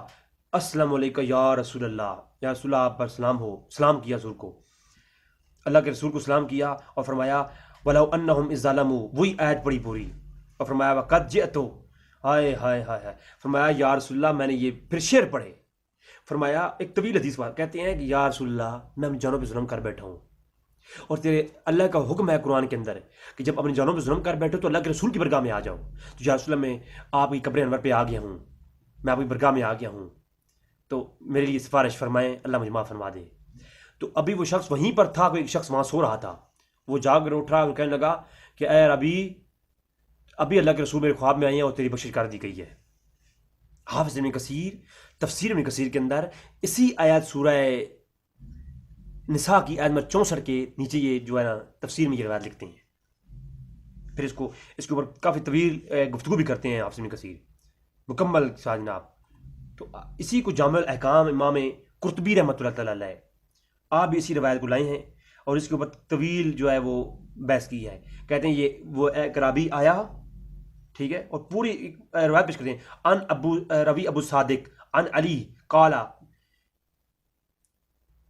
السلام علیکم یا رسول اللہ، یا رسول اللہ آپ پر سلام ہو. سلام کیا حضور کو، اللہ کے رسول کو سلام کیا اور فرمایا وَلَوْ أَنَّهُمْ إِذْ ظَلَمُوا، وہی آیت پڑھی پوری اور فرمایا وَقَدْ جِئْتُ، ہائے ہائے ہائے ہائے، فرمایا یا رسول اللہ میں نے یہ پھر شعر پڑھے. فرمایا ایک طویل حدیث بات کہتے ہیں کہ یا رسول اللہ میں اپنی جانوں پہ ظلم کر بیٹھا ہوں اور تیرے اللہ کا حکم ہے قرآن کے اندر کہ جب اپنی جانوں پہ ظلم کر بیٹھو تو اللہ کے رسول کی برگاہ میں آ جاؤ. تو یا رسول اللہ میں آپ کی قبر انور پہ آ گیا ہوں، میں آپ کی برگاہ میں آ گیا ہوں، تو میرے لیے سفارش فرمائیں، اللہ مجھے معاف فرما دے. تو ابھی وہ شخص وہیں پر تھا، کوئی ایک شخص وہاں سو رہا تھا، وہ جاگ کر اٹھا اور کہنے لگا کہ اے ربی، ابھی اللہ کے رسول میرے خواب میں آئے ہیں اور تیری بخشش کر دی گئی ہے. حافظ ابن کثیر تفسیر ابن کثیر کے اندر اسی آیت سورہ نساء کی آیت نمبر 64 کے نیچے یہ جو ہے نا تفسیر میں یہ روایت لکھتے ہیں. پھر اس کے اوپر کافی طویل گفتگو بھی کرتے ہیں حافظ ابن کثیر مکمل ساتھ جناب. تو اسی کو جامع الاحکام امام قرطبی رحمۃ اللہ تعالی علیہ آپ بھی اسی روایت کو لائے ہیں اور اس کے اوپر طویل جو ہے وہ بحث کی ہے. کہتے ہیں یہ وہ ایک رابی آیا، ٹھیک ہے، اور پوری روایت پیش کرتے ہیں ان روی ابو صادق ان علی قال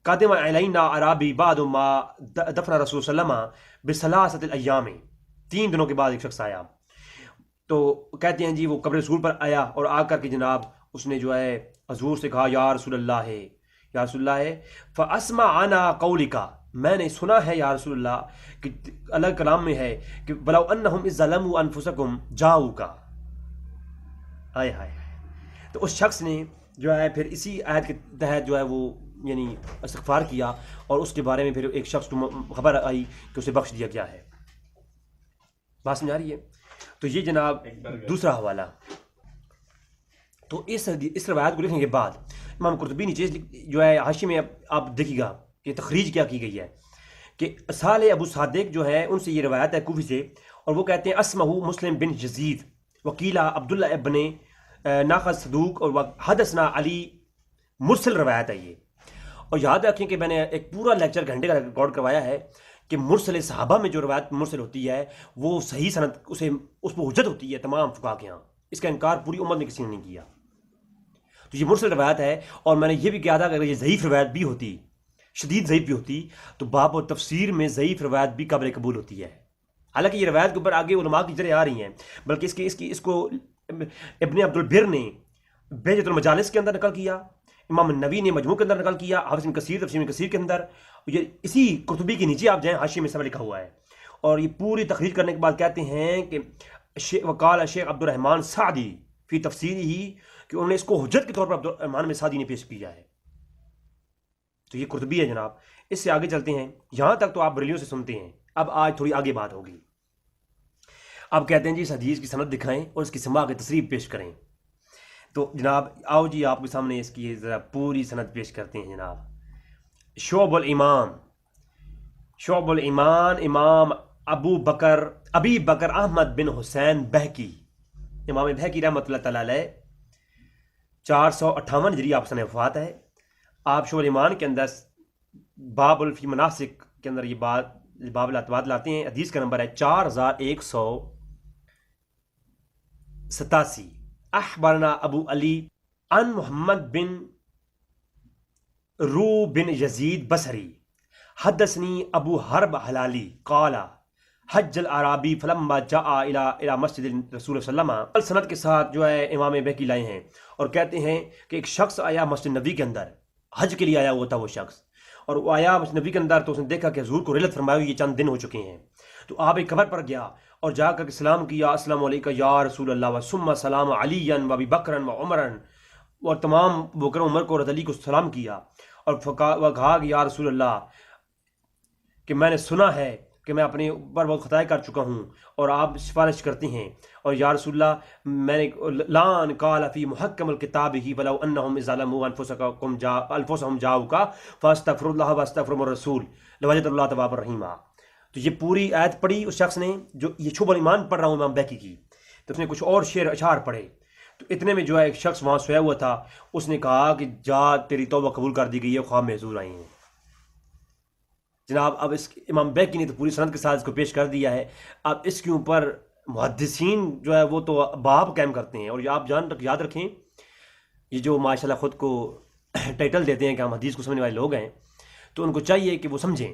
قادم علینا عرابی بعد ما دفن رسول صلی اللہ علیہ وسلم بثلاثه الایام، 3 دنوں کے بعد ایک شخص آیا. تو کہتے ہیں جی وہ قبر رسول پر آیا اور آ کر کے جناب اس نے جو ہے حضور سے کہا یا رسول اللہ ہے، یا رسول اللہ ہے، فاسمعنا قولک، میں نے سنا ہے یا رسول اللہ کہ اللہ کلام میں ہے کہ وَلَوْ أَنَّهُمْ إِذْ ظَلَمُوا أَنفُسَكُمْ جَاءُوكَ. آئے ہائے. تو اس شخص نے جو ہے پھر اسی آیت کے تحت جو ہے وہ یعنی استغفار کیا اور اس کے بارے میں پھر ایک شخص کو خبر آئی کہ اسے بخش دیا گیا ہے. بات سمجھ آ رہی ہے؟ تو یہ جناب دوسرا حوالہ. تو اس روایت کو لکھنے کے بعد امام قرطبی نیچے جو ہے حاشیے میں آپ دیکھیے گا کہ تخریج کیا کی گئی ہے کہ صالح ابو صادق جو ہے ان سے یہ روایت ہے کوفی سے، اور وہ کہتے ہیں اسمہ مسلم بن یزید وکیلا عبداللہ ابن ناقد صدوق اور حدثنا علی، مرسل روایت ہے یہ. اور یاد رکھیں کہ میں نے ایک پورا لیکچر گھنٹے کا ریکارڈ کروایا ہے کہ مرسل صحابہ میں جو روایت مرسل ہوتی ہے وہ صحیح سند اس پہ حجت ہوتی ہے تمام فقہا کے ہاں، اس کا انکار پوری امت میں کسی نے نہیں کیا. تو یہ مرسل روایت ہے. اور میں نے یہ بھی کہا تھا کہ اگر یہ ضعیف روایت بھی ہوتی، شدید ضعیف بھی ہوتی، تو باب و تفسیر میں ضعیف روایت بھی قابل قبول ہوتی ہے. حالانکہ یہ روایت کے اوپر آگے علماء کی جریں آ رہی ہیں، بلکہ اس کو ابن عبد البر نے بہجۃ المجالس کے اندر نقل کیا، امام النووی نے مجموع کے اندر نقل کیا، حافظ ابن کثیر تفسیر ابن کثیر کے اندر. یہ اسی قرطبی کے نیچے آپ جائیں حاشیے میں سب لکھا ہوا ہے. اور یہ پوری تخریج کرنے کے بعد کہتے ہیں کہ وقال شیخ عبد الرحمن سعدی فی تفسیری ہی، کہ انہوں نے اس کو حجت کے طور پر عبد الرحمن میں سعدی نے پیش کیا ہے. تو یہ قرطبی ہے جناب. اس سے آگے چلتے ہیں، یہاں تک تو آپ بریلیوں سے سنتے ہیں. اب آج تھوڑی آگے بات ہوگی. اب کہتے ہیں جی اس حدیث کی سند دکھائیں اور اس کی سماع کی تصریح پیش کریں. تو جناب آؤ جی آپ کے سامنے اس کی ذرا پوری سند پیش کرتے ہیں جناب. شعب الایمان امام ابی بکر احمد بن حسین بہکی، امام بہکی رحمۃ اللہ تعالی علیہ 458 ہجری آپ سنہ وفات ہے. آپ شعب الایمان کے اندر باب الفی مناسک کے اندر یہ باب الاعتماد لاتے ہیں. حدیث کا نمبر ہے 4187. اخبرنا ابو علی ان محمد بن رو بن یزید بصری حدثنی ابو حرب حلالی قال حج العرابی فلما جاء الى مسجد رسول صلی اللہ علیہ وسلم. سند کے ساتھ جو ہے امام بہقی لائے ہیں اور کہتے ہیں کہ ایک شخص آیا مسجد نبی کے اندر، حج کے لیے آیا ہوا تھا وہ شخص، اور وہ آیا مسجد نبی کے اندر تو اس نے دیکھا کہ حضور کو رحلت فرمائی ہوئی یہ چند دن ہو چکے ہیں. تو آپ ایک قبر پر گیا اور جا کر کے سلام کیا، السلام علیکم یا رسول اللہ وثم سلام علی و ابی بکر و عمر، اور تمام بکر عمر کو رضی علی کو سلام کیا اور کہا کہ یا رسول اللہ کہ میں نے سنا ہے کہ میں اپنے اوپر بہت خطائیں کر چکا ہوں اور آپ سفارش کرتے ہیں، اور یا رسول اللہ میں نے لان قال فی محکم الکتاب ہی ولو انہم ظلموا انفسهم جاؤک فاستغفر اللہ واستغفر الرسول لوجد اللہ توابا رحیما. تو یہ پوری آیت پڑھی اس شخص نے جو یہ شعب الایمان پڑھ رہا ہوں امام بیہقی کی، تو اس نے کچھ اور شعر اشعار پڑھے، تو اتنے میں جو ہے ایک شخص وہاں سویا ہوا تھا، اس نے کہا کہ جا تیری توبہ قبول کر دی گئی ہے، خواب میں حضور آئی ہیں۔ جناب اب اس امام بیہقی نے تو پوری سند کے ساتھ اس کو پیش کر دیا ہے، اب اس کے اوپر محدثین جو ہے وہ تو باب قائم کرتے ہیں، اور یہ آپ یاد رکھیں، یہ جو ماشاءاللہ خود کو ٹائٹل دیتے ہیں کہ ہم حدیث کو سمجھنے والے لوگ ہیں، تو ان کو چاہیے کہ وہ سمجھیں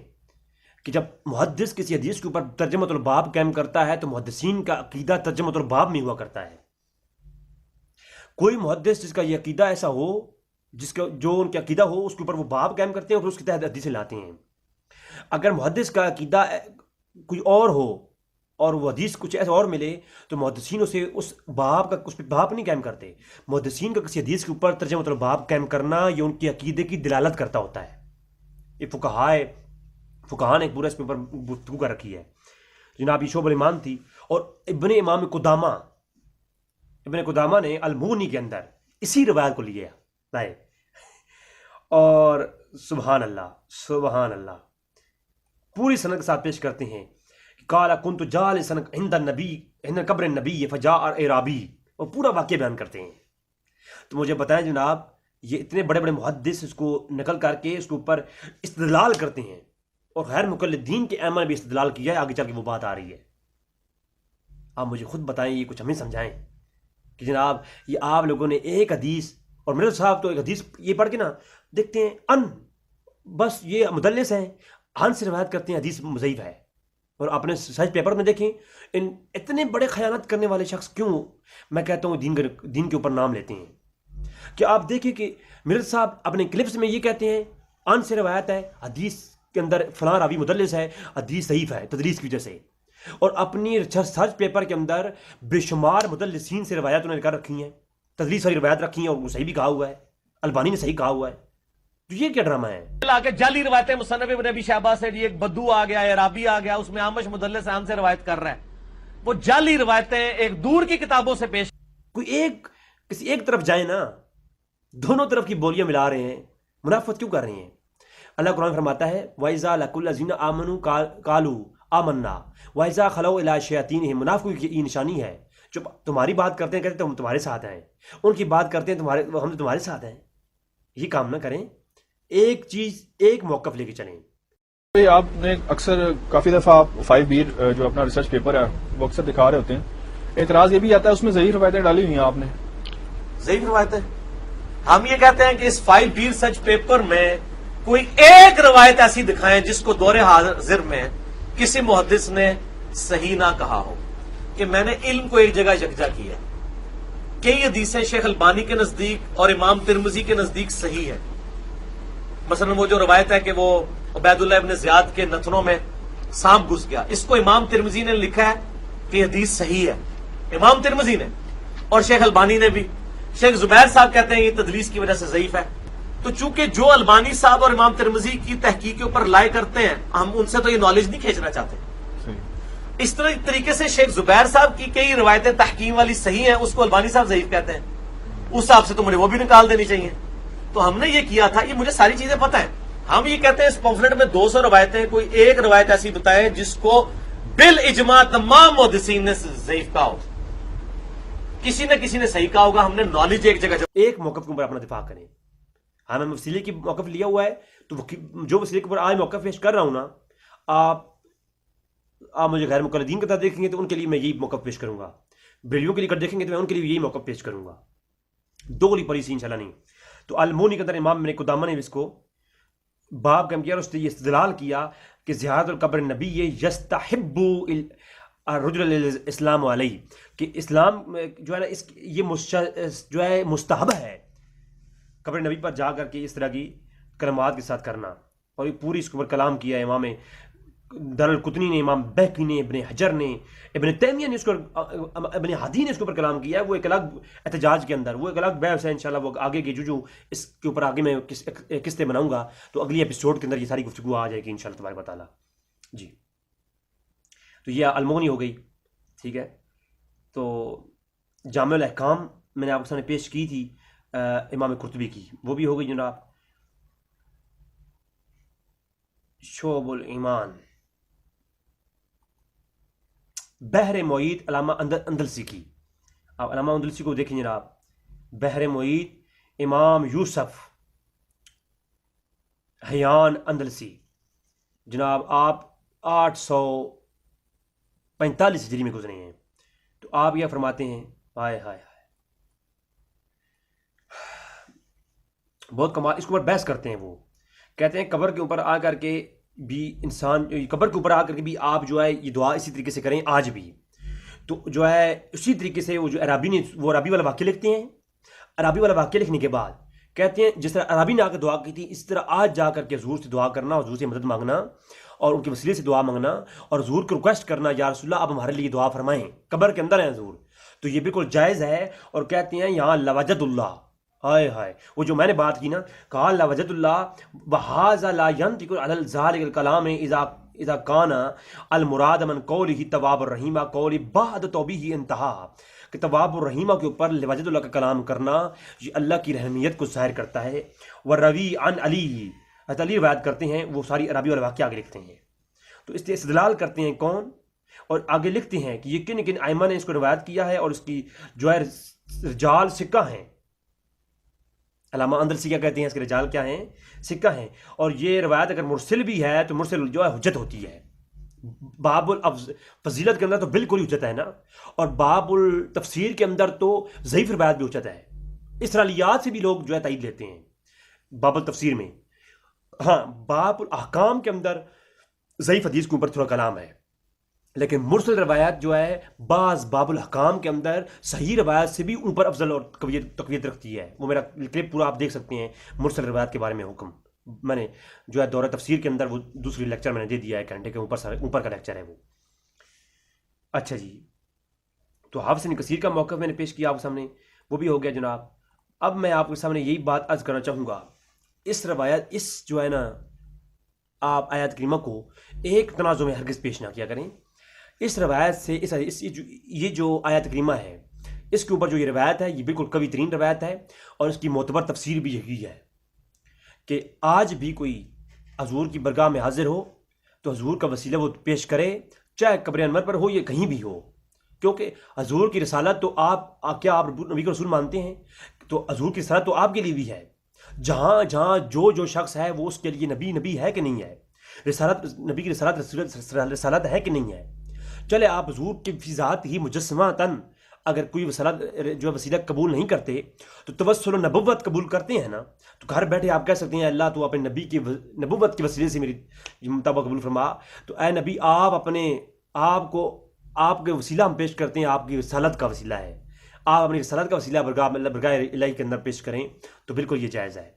کہ جب محدث کسی حدیث کے اوپر ترجمۃ الباب قائم کرتا ہے تو محدثین کا عقیدہ ترجمۃ الباب میں ہوا کرتا ہے۔ کوئی محدث جس کا یہ عقیدہ ایسا ہو، جو ان کا عقیدہ ہو، اس کے اوپر وہ باب قائم کرتے ہیں اور اس کے تحت حدیثیں لاتے ہیں۔ اگر محدث کا عقیدہ کوئی اور ہو اور وہ حدیث کچھ ایسا اور ملے تو محدثین اسے اس پہ باب نہیں قائم کرتے۔ محدثین کا کسی حدیث کے اوپر ترجمۃ الباب قائم کرنا یہ ان کے عقیدے کی دلالت کرتا ہوتا ہے۔ یہ فقہاء نے پورا اس پہ اوپر گفتگو کر رکھی ہے۔ جناب یہ شعب الایمان تھی، اور ابن امام قدامہ نے المغنی کے اندر اسی روایت کو لیا ہے، اور سبحان اللہ پوری سند کے ساتھ پیش کرتے ہیں کہ قال كنت جالسا عند قبر النبی فجاء اعرابی، اور پورا واقعہ بیان کرتے ہیں۔ تو مجھے بتائیں جناب، یہ اتنے بڑے بڑے محدث اس کو نقل کر کے اس کے اوپر استدلال کرتے ہیں، اور غیر مقلدین کے ائمہ نے بھی استدلال کیا ہے، آگے چل کے وہ بات آ رہی ہے۔ آپ مجھے خود بتائیں، یہ کچھ ہمیں سمجھائیں کہ جناب یہ آپ لوگوں نے ایک حدیث، اور میرے صاحب تو ایک حدیث یہ پڑھ کے نا دیکھتے ہیں بس یہ مدلس ہیں، سے روایت کرتے ہیں حدیث ضعیف ہے، اور اپنے سرچ پیپر میں دیکھیں ان اتنے بڑے خیانت کرنے والے شخص کیوں، میں کہتا ہوں دین کے اوپر نام لیتے ہیں۔ کہ آپ دیکھیں کہ میرے صاحب اپنے کلپس میں یہ کہتے ہیں سے روایت ہے، حدیث کے اندر فلاں راوی مدلس ہے، حدیث ضعیف ہے تدلیس کی وجہ سے، اور اپنی سرچ پیپر کے اندر بے شمار مدلسین سے روایت انہوں نے کر رکھی ہیں، تدلیس والی روایت رکھی ہیں، اور وہ صحیح بھی کہا ہوا ہے، البانی نے صحیح کہا ہوا ہے۔ تو یہ کیا ڈرامہ ہے؟ لا کے جعلی روایتیں مصنف ابن ابی شیبہ سے، ایک بدو آ گیا، عرابی آ گیا، اس میں عامش مدلس سے روایت کر رہا ہے، وہ جعلی روایتیں ایک دور کی کتابوں سے پیش۔ کوئی کسی ایک طرف جائیں نا، دونوں طرف کی بولیاں ملا رہے ہیں، منافقت کیوں کر رہے ہیں؟ اللہ قرآن فرماتا ہے وَإِذَا لَقُوا الَّذِينَ آمَنُوا قَالُوا آمَنَّا وَإِذَا خَلَوْا إِلَىٰ شَيَاطِينِهِمْ، منافقوں کی یہ نشانی ہے، جو تمہاری بات کرتے ہیں کہتے ہیں ہم تمہارے ساتھ ہیں، ان کی بات کرتے ہیں ہم تمہارے ساتھ ہیں۔ یہ کام نہ کریں، ایک موقف لے کے چلیں۔ آپ نے اکثر کافی دفعہ آپ 5B جو اپنا ریسرچ پیپر ہے وہ اکثر دکھا رہے ہوتے ہیں، اعتراض یہ بھی آتا ہے اس میں ضعیف روایتیں ڈالی ہوئی ہیں آپ نے۔ ضعیف روایتیں ہم یہ کہتے ہیں کہ اس 5B ریسرچ پیپر میں کوئی ایک روایت ایسی دکھائیں جس کو دور حاضر میں کسی محدث نے صحیح نہ کہا ہو، کہ میں نے علم کو ایک جگہ یکجا کیا۔ کئی حدیثیں شیخ البانی کے نزدیک اور امام ترمذی کے نزدیک صحیح ہے، مثلا وہ جو روایت ہے کہ وہ عبید اللہ ابن زیاد کے نتنوں میں سانپ گھس گیا، اس کو امام ترمذی نے لکھا ہے کہ حدیث صحیح ہے، امام ترمذی نے، اور شیخ البانی نے بھی۔ شیخ زبیر صاحب کہتے ہیں یہ تدلیس کی وجہ سے ضعیف ہے۔ تو چونکہ جو البانی صاحب اور امام ترمذی کی تحقیق کے اوپر لائے کرتے ہیں، ہم ان سے تو یہ نالج نہیں کھینچنا چاہتے۔ اس طریقے سے شیخ زبیر صاحب کی کئی روایتیں تحکیم والی صحیح ہیں، اس کو البانی صاحب ضعیف کہتے ہیں، اس حساب سے تو مجھے وہ بھی نکال دینی چاہیے۔ تو ہم نے یہ کیا تھا، یہ مجھے ساری چیزیں پتہ ہیں، ہم یہ کہتے ہیں اس پمفلٹ میں 200 روایتیں، کوئی ایک روایت ایسی بتائے جس کو بالاجماع تمام محدثین نے ضعیف کہا ہو، کسی نہ کسی نے صحیح کہا ہوگا۔ ہم نے نالج ایک جگہ ایک موقف کے اوپر اپنا دفاع کریں۔ ہاں میں وسیلے کی موقف لیا ہوا ہے، تو جو وسیلے کے اوپر آج موقف پیش کر رہا ہوں نا، آپ مجھے غیر مقلدین کی طرف دیکھیں گے تو ان کے لیے میں یہی موقف پیش کروں گا، بریلیوں کے لیے کر دیکھیں گے تو میں ان کے لیے یہی موقف پیش کروں گا، دو گلی پڑی سی انشاءاللہ نہیں۔ تو المونی کے اندر امام ابن قدامہ نے اس کو باب کم کیا، اور اس نے یہ استدلال کیا کہ زیارت القبر نبی یستحب الرجل الاسلام علیہ، کہ اسلام جو ہے نا یہ جو ہے مستحب ہے قبر نبی پر جا کر کے اس طرح کی کلمات کے ساتھ کرنا، اور یہ پوری اس کے اوپر کلام کیا امام دارالقطنی نے، امام بیہقی نے، ابن حجر نے، ابن تیمیہ نے اس کو، ابن ہادی نے اس کے اوپر کلام کیا ہے۔ وہ ایک الگ احتجاج کے اندر، وہ ایک الگ بحث ہے انشاءاللہ، وہ آگے کی جو اس کے اوپر آگے میں قسطیں بناؤں گا تو اگلی ایپیسوڈ کے اندر یہ ساری گفتگو آ جائے گی انشاءاللہ تبارک و تعالیٰ۔ جی تو یہ المغنی ہو گئی، ٹھیک ہے۔ تو جامع الاحکام میں نے آپ کے سامنے پیش کی تھی امام قرطبی کی، وہ بھی ہو گئی جناب۔ شعب الایمان بحر محیط علامہ اندلسی کی. آپ علامہ اندلسی کو دیکھیں جناب. بحر محیط امام یوسف حیان اندلسی جناب. آپ 845 ہجری میں گزرے ہیں. تو آپ یہ فرماتے ہیں ہائے ہائے ہائے بہت کمال. اس کے اوپر بحث کرتے ہیں. وہ کہتے ہیں قبر کے اوپر آ کر کے بھی انسان قبر کے اوپر آ کر کے بھی آپ جو ہے یہ دعا اسی طریقے سے کریں آج بھی. تو جو ہے اسی طریقے سے وہ جو عرابی نے وہ عرابی والا واقعہ لکھتے ہیں. عرابی والا واقعہ لکھنے کے بعد کہتے ہیں جس طرح عرابی نے آ کے دعا کی تھی اس طرح آج جا کر کے حضور سے دعا کرنا, حضور سے مدد مانگنا اور ان کے وسیلے سے دعا مانگنا اور حضور کو ریکویسٹ کرنا یا رسول اللہ آپ ہمارے لیے دعا فرمائیں. قبر کے اندر ہیں حضور, تو یہ بالکل جائز ہے. اور کہتے ہیں یہاں لوجد اللہ ہائے ہائے وہ جو میں نے بات کی نا کہا لوجد اللہ وہذا لا ينطق علی ذلک الکلام اذا کان المراد من قوله تواب الرحیم قول بعد توبہ انتہا کہ تواب الرحیمہ کے اوپر لوجد اللہ کا کلام کرنا یہ اللہ کی رحمیت کو ظاہر کرتا ہے. وروی عن علی حضرت علی روایت کرتے ہیں. وہ ساری عربی والا واقعہ آگے لکھتے ہیں. تو اس سے استدلال کرتے ہیں کون اور آگے لکھتے ہیں کہ یہ کن کن ائمہ نے اس کو روایت کیا ہے اور اس کی جو ہے رجال سکہ ہیں. علامہ اندلسی کیا کہتے ہیں اس کے رجال کیا ہیں؟ سکہ ہیں. اور یہ روایت اگر مرسل بھی ہے تو مرسل جو ہے حجت ہوتی ہے. باب الفضیلت کے اندر تو بالکل ہی حجت ہے نا, اور باب التفسیر کے اندر تو ضعیف روایت بھی حجت ہے. اسرائیلیات سے بھی لوگ جو ہے تائید لیتے ہیں باب التفسیر میں. ہاں باب الاحکام کے اندر ضعیف حدیث کے اوپر تھوڑا کلام ہے, لیکن مرسل روایت جو ہے بعض باب الاحکام کے اندر صحیح روایت سے بھی اوپر افضل اور تقویت رکھتی ہے. وہ میرا کلپ پورا آپ دیکھ سکتے ہیں مرسل روایت کے بارے میں حکم. میں نے جو ہے دورہ تفسیر کے اندر وہ دوسری لیکچر میں نے دے دیا ہے, گھنٹے کے اوپر کا لیکچر ہے وہ. اچھا جی, تو حافظ ابن کثیر کا موقف میں نے پیش کیا آپ کے سامنے, وہ بھی ہو گیا جناب. اب میں آپ کے سامنے یہی بات عرض کرنا چاہوں گا. اس روایت اس جو ہے نا آپ آیات کریمہ کو ایک تنازع میں ہرگز پیش نہ کیا کریں. اس روایت سے یہ جو آیات کریمہ ہے اس کے اوپر جو یہ روایت ہے یہ بالکل قوی ترین روایت ہے, اور اس کی معتبر تفسیر بھی یہی ہے کہ آج بھی کوئی حضور کی برگاہ میں حاضر ہو تو حضور کا وسیلہ وہ پیش کرے, چاہے قبر انور پر ہو یا کہیں بھی ہو. کیونکہ حضور کی رسالت تو کیا آپ نبی کو رسول مانتے ہیں؟ تو حضور کی رسالت تو آپ کے لیے بھی ہے. جہاں جہاں جو شخص ہے وہ اس کے لیے نبی ہے کہ نہیں ہے؟ رسالت نبی کی رسالت ہے کہ نہیں ہے؟ چلے آپ حضور کی فی ذات ہی مجسمہ تن اگر کوئی جو وسیلہ قبول نہیں کرتے تو توسل و نبوت قبول کرتے ہیں نا, تو گھر بیٹھے آپ کہہ سکتے ہیں اللہ تو اپنے نبی کی نبوت کے وسیلے سے میری مطابق قبول فرما. تو اے نبی آپ کے وسیلہ ہم پیش کرتے ہیں, آپ کی رسالت کا وسیلہ ہے, آپ اپنی رسالت کا وسیلہ برگاہ الہی کے اندر پیش کریں تو بالکل یہ جائز ہے.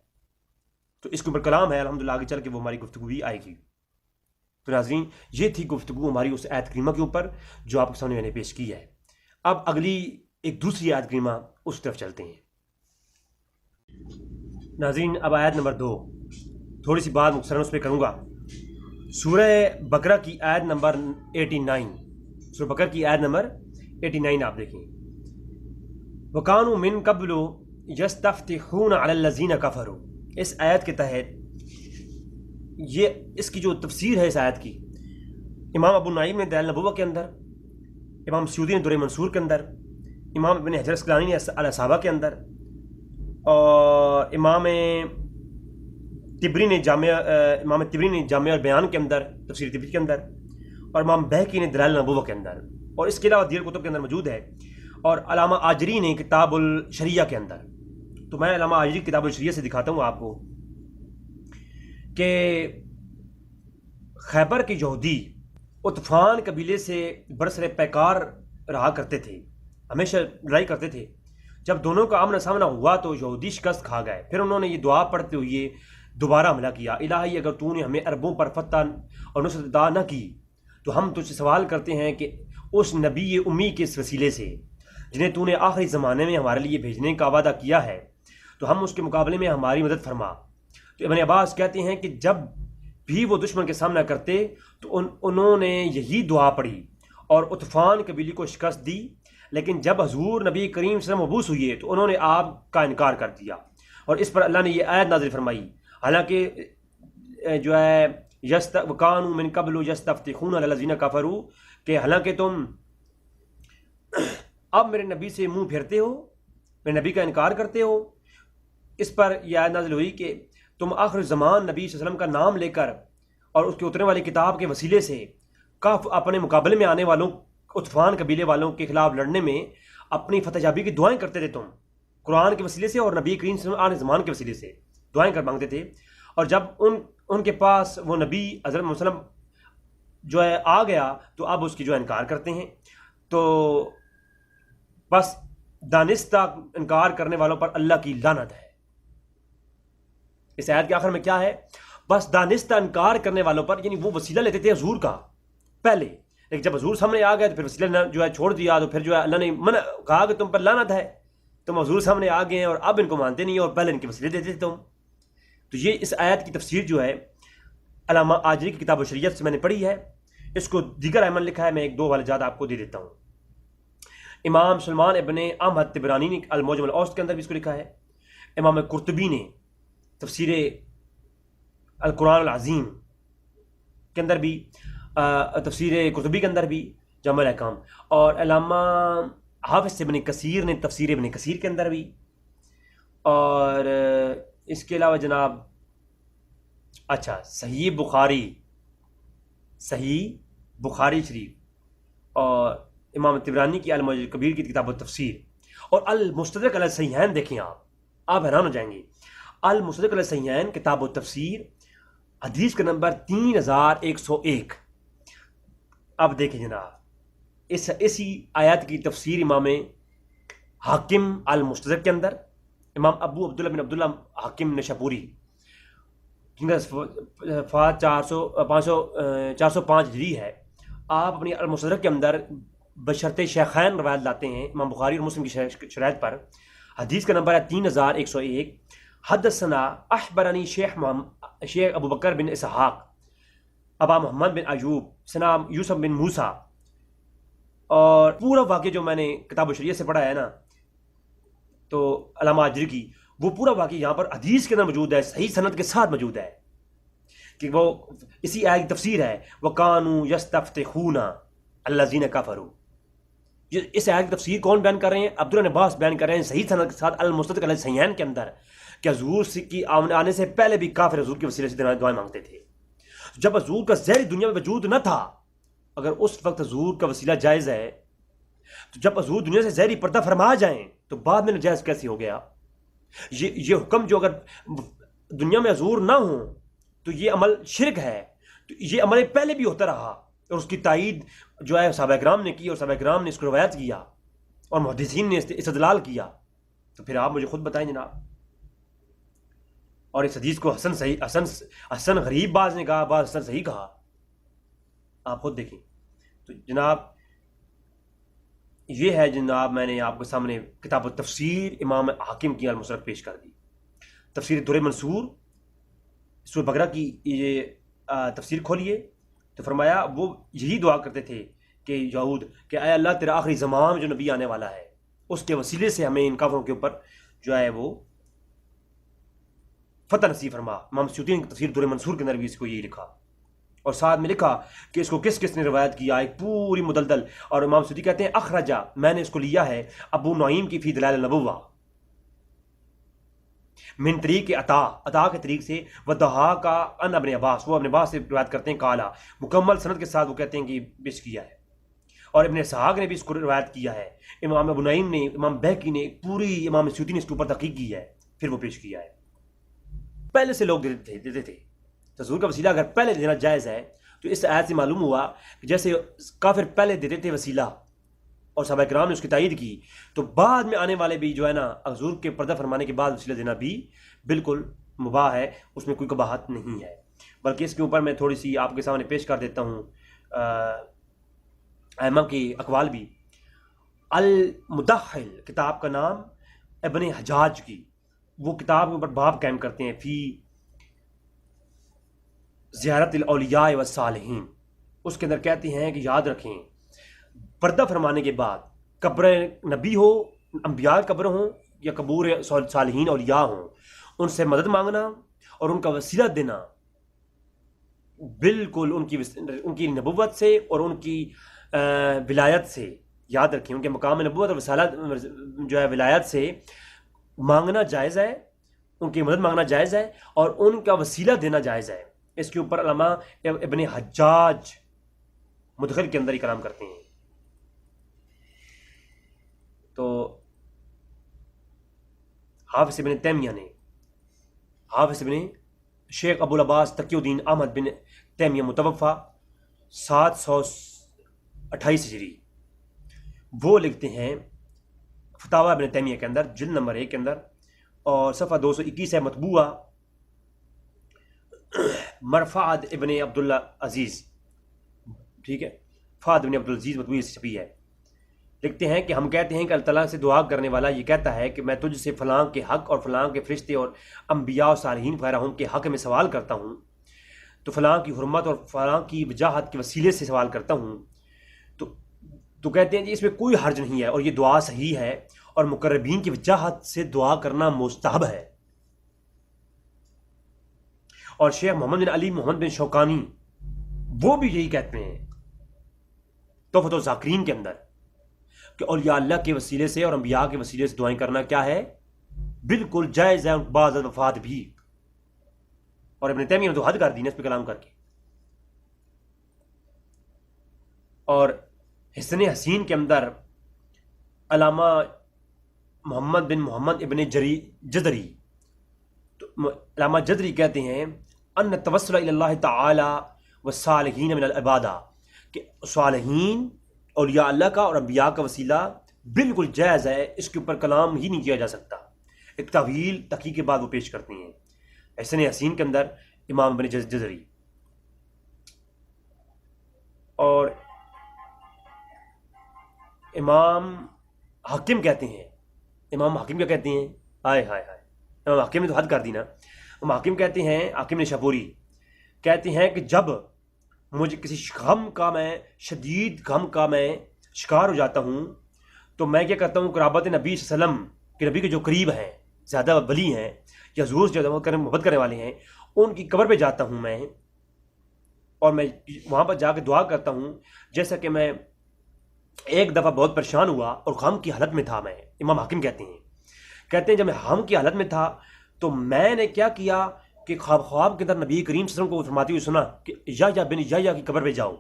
تو اس کے اوپر کلام ہے الحمدللہ, آگے چل کے وہ ہماری گفتگو بھی آئے گی. تو ناظرین یہ تھی گفتگو ہماری اس آیت کریمہ کے اوپر جو آپ کے سامنے میں نے پیش کی ہے. اب اگلی ایک دوسری آیت کریمہ اس طرف چلتے ہیں. ناظرین اب آیت نمبر 2 تھوڑی سی بات مختصراً اس پہ کروں گا. سورہ بقرہ کی آیت نمبر 89, سورہ بقرہ کی آیت نمبر 89 آپ دیکھیں. وَكَانُوا مِن قَبْلُ يَسْتَفْتِحُونَ عَلَى الَّذِينَ كَفَرُوا. اس آیت کے تحت اس کی جو تفسیر ہے اس آیت کی, امام ابو نعیم نے دلائل النبوہ کے اندر, امام سیوطی نے درر منصور کے اندر, امام ابن حجر اسقلانی نے الاصابہ کے اندر, اور امام تبری نے جامع البیان کے اندر, تفسیر تبری کے اندر, اور امام بہقی نے دلائل النبوہ کے اندر, اور اس کے علاوہ دیگر کتب کے اندر موجود ہے, اور علامہ آجری نے کتاب الشریعہ کے اندر. تو میں علامہ آجری کتاب الشریعہ سے دکھاتا ہوں آپ کو کہ خیبر کے یہودی عطفان قبیلے سے برسر پیکار رہا کرتے تھے, ہمیشہ لڑائی کرتے تھے. جب دونوں کا آمنا سامنا ہوا تو یہودی شکست کھا گئے. پھر انہوں نے یہ دعا پڑھتے ہوئے دوبارہ حملہ کیا, الہی اگر تو نے ہمیں عربوں پر فتح اور نصرت عطا نہ کی تو ہم تجھ سے سوال کرتے ہیں کہ اس نبی امی کے اس وسیلے سے جنہیں تو نے آخری زمانے میں ہمارے لیے بھیجنے کا وعدہ کیا ہے تو ہم اس کے مقابلے میں ہماری مدد فرما. تو ابن عباس کہتے ہیں کہ جب بھی وہ دشمن کے سامنا کرتے تو انہوں نے یہی دعا پڑھی اور عطفان قبیلے کو شکست دی, لیکن جب حضور نبی کریم صلی اللہ علیہ وسلم مبعوث ہوئے تو انہوں نے آپ کا انکار کر دیا, اور اس پر اللہ نے یہ آیت نازل فرمائی. حالانکہ جو ہے وَكَانُوا مِن قَبْلُ يَسْتَفْتِحُونَ عَلَى الَّذِينَ كَفَرُوا کہ حالانکہ تم اب میرے نبی سے منہ پھیرتے ہو، میرے نبی کا انکار کرتے ہو۔ اس پر یہ آیت نازل ہوئی کہ تم آخر زمان نبی صلی اللہ علیہ وسلم کا نام لے کر اور اس کے اترنے والی کتاب کے وسیلے سے کف اپنے مقابلے میں آنے والوں عطفان قبیلے والوں کے خلاف لڑنے میں اپنی فتح یابی کی دعائیں کرتے تھے، تم قرآن کے وسیلے سے اور نبی کریم صلی اللہ علیہ وسلم زمان کے وسیلے سے دعائیں کر مانگتے تھے۔ اور جب ان کے پاس وہ نبی حضرت محمد صلی اللہ علیہ وسلم جو ہے آ گیا تو اب اس کی جو انکار کرتے ہیں۔ تو بس دانستہ انکار کرنے والوں پر اللہ کی لعنت ہے۔ اس آیت کے آخر میں کیا ہے؟ بس دانستہ انکار کرنے والوں پر، یعنی وہ وسیلہ لیتے تھے حضور کا پہلے، لیکن جب حضور سامنے آ گئے تو پھر وسیلہ جو ہے چھوڑ دیا، تو پھر جو ہے اللہ نے کہا کہ تم پر لعنت ہے، تم حضور سامنے آ گئے ہیں اور اب ان کو مانتے نہیں، اور پہلے ان کے وسیلے دیتے تھے تم۔ تو یہ اس آیت کی تفسیر جو ہے علامہ آجری کی کتاب شریعت سے میں نے پڑھی ہے، اس کو دیگر ائمہ نے لکھا ہے، میں ایک دو حوالے جات آپ کو دے دیتا ہوں۔ امام سلمان ابن احمد طبرانی نے المعجم الاوسط کے اندر بھی اس کو لکھا ہے، امام قرطبی نے تفسیر القرآن العظیم کے اندر بھی، تفسیر قرطبی کے اندر بھی جامع الاحکام، اور علامہ حافظ ابن کثیر نے تفسیر ابن کثیر کے اندر بھی، اور اس کے علاوہ جناب صحیح بخاری شریف، اور امام طبرانی کی المعجم الکبیر کی کتاب التفسیر، اور المستدرک علی الصحیحین دیکھیں آپ حیران ہو جائیں گے۔ المستدرک علی الصحیحین کتاب التفسیر حدیث کا نمبر 3101۔ اب دیکھیں جناب اسی آیات کی تفسیر امام حاکم المستدرک کے اندر، امام ابو عبداللہ بن عبداللہ حاکم نشاپوری، جن کا وفات 405 ہجری ہے، آپ اپنی المستدرک کے اندر بشرط شیخین روایت لاتے ہیں امام بخاری اور مسلم کی شرائط پر۔ حدیث کا نمبر ہے 3101۔ حدثنا اخبرنی شیخ ابو بکر بن اسحاق ابا محمد بن ایوب سنا یوسف بن موسیٰ، اور پورا واقعہ جو میں نے کتاب و شریعت سے پڑھا ہے نا، تو علامہ آجری کی وہ پورا واقعہ یہاں پر حدیث کے اندر موجود ہے، صحیح سند کے ساتھ موجود ہے، کہ وہ اسی آیت کی تفسیر ہے، وَكَانُوا يَسْتَفْتِحُونَ الَّذِينَ كَفَرُوا۔ اس آیت کی تفسیر کون بیان کر رہے ہیں؟ عبداللہ بن عباس بیان کر رہے ہیں صحیح سند کے ساتھ المستدرک علی الصحیحین کے اندر، کہ حضور کی آنے سے پہلے بھی کافر حضور کے وسیلے سے دعائیں مانگتے تھے۔ جب حضور کا ظاہری دنیا میں وجود نہ تھا، اگر اس وقت حضور کا وسیلہ جائز ہے، تو جب حضور دنیا سے ظاہری پردہ فرما جائیں تو بعد میں ناجائز کیسے ہو گیا؟ یہ حکم جو اگر دنیا میں حضور نہ ہوں تو یہ عمل شرک ہے، تو یہ عمل پہلے بھی ہوتا رہا، اور اس کی تائید جو ہے صحابہ کرام نے کی، اور صحابہ کرام نے اس کو روایت کیا، اور محدثین نے استدلال کیا۔ تو پھر آپ مجھے خود بتائیں جناب۔ اور اس حدیث کو حسن غریب بعض نے کہا، بعض حسن صحیح کہا، آپ خود دیکھیں۔ تو جناب یہ ہے جناب، میں نے آپ کے سامنے کتاب التفسیر امام حاکم کی المستدرک پیش کر دی۔ تفسیر در منصور سورہ بقرہ کی یہ تفسیر کھولیے تو فرمایا وہ یہی دعا کرتے تھے کہ یہود کہ اے اللہ تیرا آخری زمان میں جو نبی آنے والا ہے اس کے وسیلے سے ہمیں ان کافروں کے اوپر جو ہے وہ فتح نصیب فرما۔ امام سیوطی نے تفسیر در منصور کے اندر بھی اس کو یہی لکھا، اور ساتھ میں لکھا کہ اس کو کس کس نے روایت کیا، ایک پوری مدلدل۔ اور امام سیوطی کہتے ہیں اخرجہ، میں نے اس کو لیا ہے ابو نعیم کی فی دلائل النبوہ من طریق عطا کے طریق سے، ودہا کا ان ابن عباس، وہ ابن عباس سے روایت کرتے ہیں کالا، مکمل سند کے ساتھ وہ کہتے ہیں کہ پیش کیا ہے۔ اور ابن اسحاق نے بھی اس کو روایت کیا ہے، امام ابو نعیم نے، امام بہقی نے، پوری امام سیوطی نے اس کے اوپر تحقیق کی ہے، پھر وہ پیش کیا ہے۔ پہلے سے لوگ دیتے تھے، حضور کا وسیلہ اگر پہلے دینا جائز ہے تو اس آیت سے معلوم ہوا کہ جیسے کافر پہلے دیتے تھے وسیلہ اور صحابہ کرام نے اس کی تائید کی، تو بعد میں آنے والے بھی جو ہے نا حضور کے پردہ فرمانے کے بعد وسیلہ دینا بھی بالکل مباح ہے، اس میں کوئی قباحت نہیں ہے۔ بلکہ اس کے اوپر میں تھوڑی سی آپ کے سامنے پیش کر دیتا ہوں ائمہ کے اقوال بھی۔ المدخل کتاب کا نام ابن حجاج کی، وہ کتاب کے اوپر باب قائم کرتے ہیں فی زیارت الاولیاء والصالحین، اس کے اندر کہتے ہیں کہ یاد رکھیں پردہ فرمانے کے بعد قبر نبی ہو، انبیاء قبر ہوں یا قبور صالحین اولیاء ہوں، ان سے مدد مانگنا اور ان کا وسیلہ دینا بالکل ان کی نبوت سے اور ان کی ولایت سے یاد رکھیں ان کے مقام نبوت اور رسالت جو ہے ولایت سے مانگنا جائز ہے، ان کی مدد مانگنا جائز ہے، اور ان کا وسیلہ دینا جائز ہے۔ اس کے اوپر علامہ ابن حجاج مدخل کے اندر ہی کلام کرتے ہیں۔ تو حافظ ابن تیمیہ نے، حافظ ابن شیخ ابو العباس تقی الدین احمد بن تیمیہ متوفہ 728 ہجری، وہ لکھتے ہیں فتاوی ابن تیمیہ کے اندر جلد نمبر 1 کے اندر، اور صفحہ 221 ہے، مطبوعہ مرفعت ابن عبداللہ عزیز، ٹھیک ہے، فہد ابن عبدالعزیز مطبوعی سے چھپی ہے۔ لکھتے ہیں کہ ہم کہتے ہیں کہ اللہ تعالیٰ سے دعا کرنے والا یہ کہتا ہے کہ میں تجھ سے فلاں کے حق اور فلاں کے فرشتے اور انبیاء اور صالحین وغیرہ ان کے حق میں سوال کرتا ہوں، تو فلاں کی حرمت اور فلاں کی وجاہت کے وسیلے سے سوال کرتا ہوں، تو کہتے ہیں جی اس میں کوئی حرج نہیں ہے، اور یہ دعا صحیح ہے، اور مقربین کی وجاہت سے دعا کرنا مستحب ہے۔ اور شیخ محمد بن علی محمد بن شوکانی وہ بھی یہی کہتے ہیں تحفۃ الذاکرین کے اندر کہ اولیاء اللہ کے وسیلے سے اور انبیاء کے وسیلے سے دعائیں کرنا کیا ہے، بالکل جائز ہے، بعض الوفات بھی۔ اور ابن تیمیہ نے تو حد کر دی اس پہ کلام کر کے۔ اور حسن حسین کے اندر علامہ محمد بن محمد ابن جزری، علامہ جزری کہتے ہیں ان التوسل الی اللہ تعالی والصالحین من العبادہ، کہ صالحین اولیاء اللہ کا اور انبیاء کا وسیلہ بالکل جائز ہے، اس کے اوپر کلام ہی نہیں کیا جا سکتا۔ ایک طویل تحقیق کے بعد وہ پیش کرتے ہیں حسن حسین کے اندر امام ابن جزری۔ اور امام حاکم کہتے ہیں، امام حاکم کیا کہتے ہیں، ہائے ہائے ہائے، امام حاکم نے تو حد کر دی نا۔ امام حاکم کہتے ہیں، حاکم نے شاپوری کہتے ہیں کہ جب مجھے کسی غم کا، میں شدید غم کا میں شکار ہو جاتا ہوں، تو میں کیا کرتا ہوں، قرابت نبی صلی اللہ علیہ وسلم کہ نبی کے جو قریب ہیں، زیادہ ولی ہیں یا حضور سے زیادہ محبت کرنے والے ہیں، ان کی قبر پہ جاتا ہوں میں، اور میں وہاں پر جا کے دعا کرتا ہوں۔ جیسا کہ میں ایک دفعہ بہت پریشان ہوا اور غم کی حالت میں تھا، میں، امام حاکم کہتے ہیں جب میں غم کی حالت میں تھا تو میں نے کیا کیا کہ خواب کے اندر نبی کریم صلی اللہ علیہ وسلم کو فرماتے ہوئے سنا کہ یحییٰ بن یحییٰ کی قبر پہ جاؤ،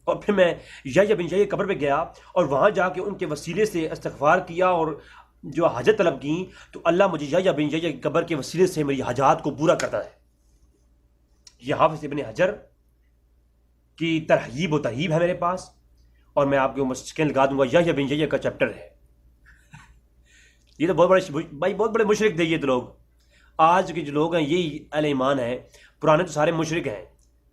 اور پھر میں یحییٰ بن یحییٰ کی قبر پہ گیا اور وہاں جا کے ان کے وسیلے سے استغفار کیا اور جو حاجت طلب کی، تو اللہ مجھے یحییٰ بن یحییٰ کی قبر کے وسیلے سے میری حاجات کو پورا کرتا ہے۔ یہ حافظ ابن حجر کی ترہیب و ترہیب ہے میرے پاس، اور میں آپ کو مسکن لگا دوں گا، یحییٰ بن یحییٰ کا چیپٹر ہے۔ یہ تو بہت بڑے بھائی، بہت بڑے مشرک تھے یہ تو لوگ۔ آج کے جو لوگ ہیں یہی اہل ایمان ہیں، پرانے تو سارے مشرک ہیں۔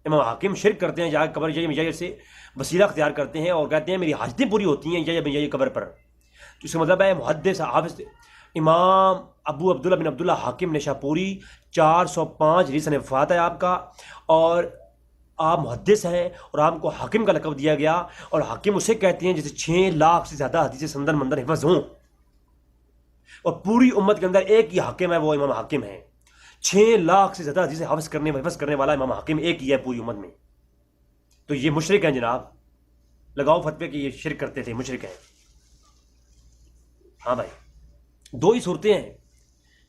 امام حاکم شرک کرتے ہیں، جا کے قبر یحییٰ بن یحییٰ سے وسیلہ اختیار کرتے ہیں اور کہتے ہیں میری حاجتیں پوری ہوتی ہیں یحییٰ بن یحییٰ قبر پر۔ تو اس کا مطلب ہے محدث حافظ امام ابو عبداللہ بن عبداللہ حاکم نشاپوری 405 ہجری سن وفات ہے آپ کا، اور آپ محدث ہیں اور آپ کو حاکم کا لقب دیا گیا، اور حاکم اسے کہتے ہیں جسے 6 لاکھ سے زیادہ حدیث سندر مندر حفظ ہوں، اور پوری امت کے اندر ایک ہی حاکم ہے، وہ امام حاکم ہے۔ 6 لاکھ سے زیادہ حدیث حفظ کرنے والا امام حاکم ایک ہی ہے پوری امت میں۔ تو یہ مشرک ہیں جناب، لگاؤ فتوے کہ یہ شرک کرتے تھے، مشرک ہیں۔ ہاں بھائی، 2 ہی صورتیں ہیں،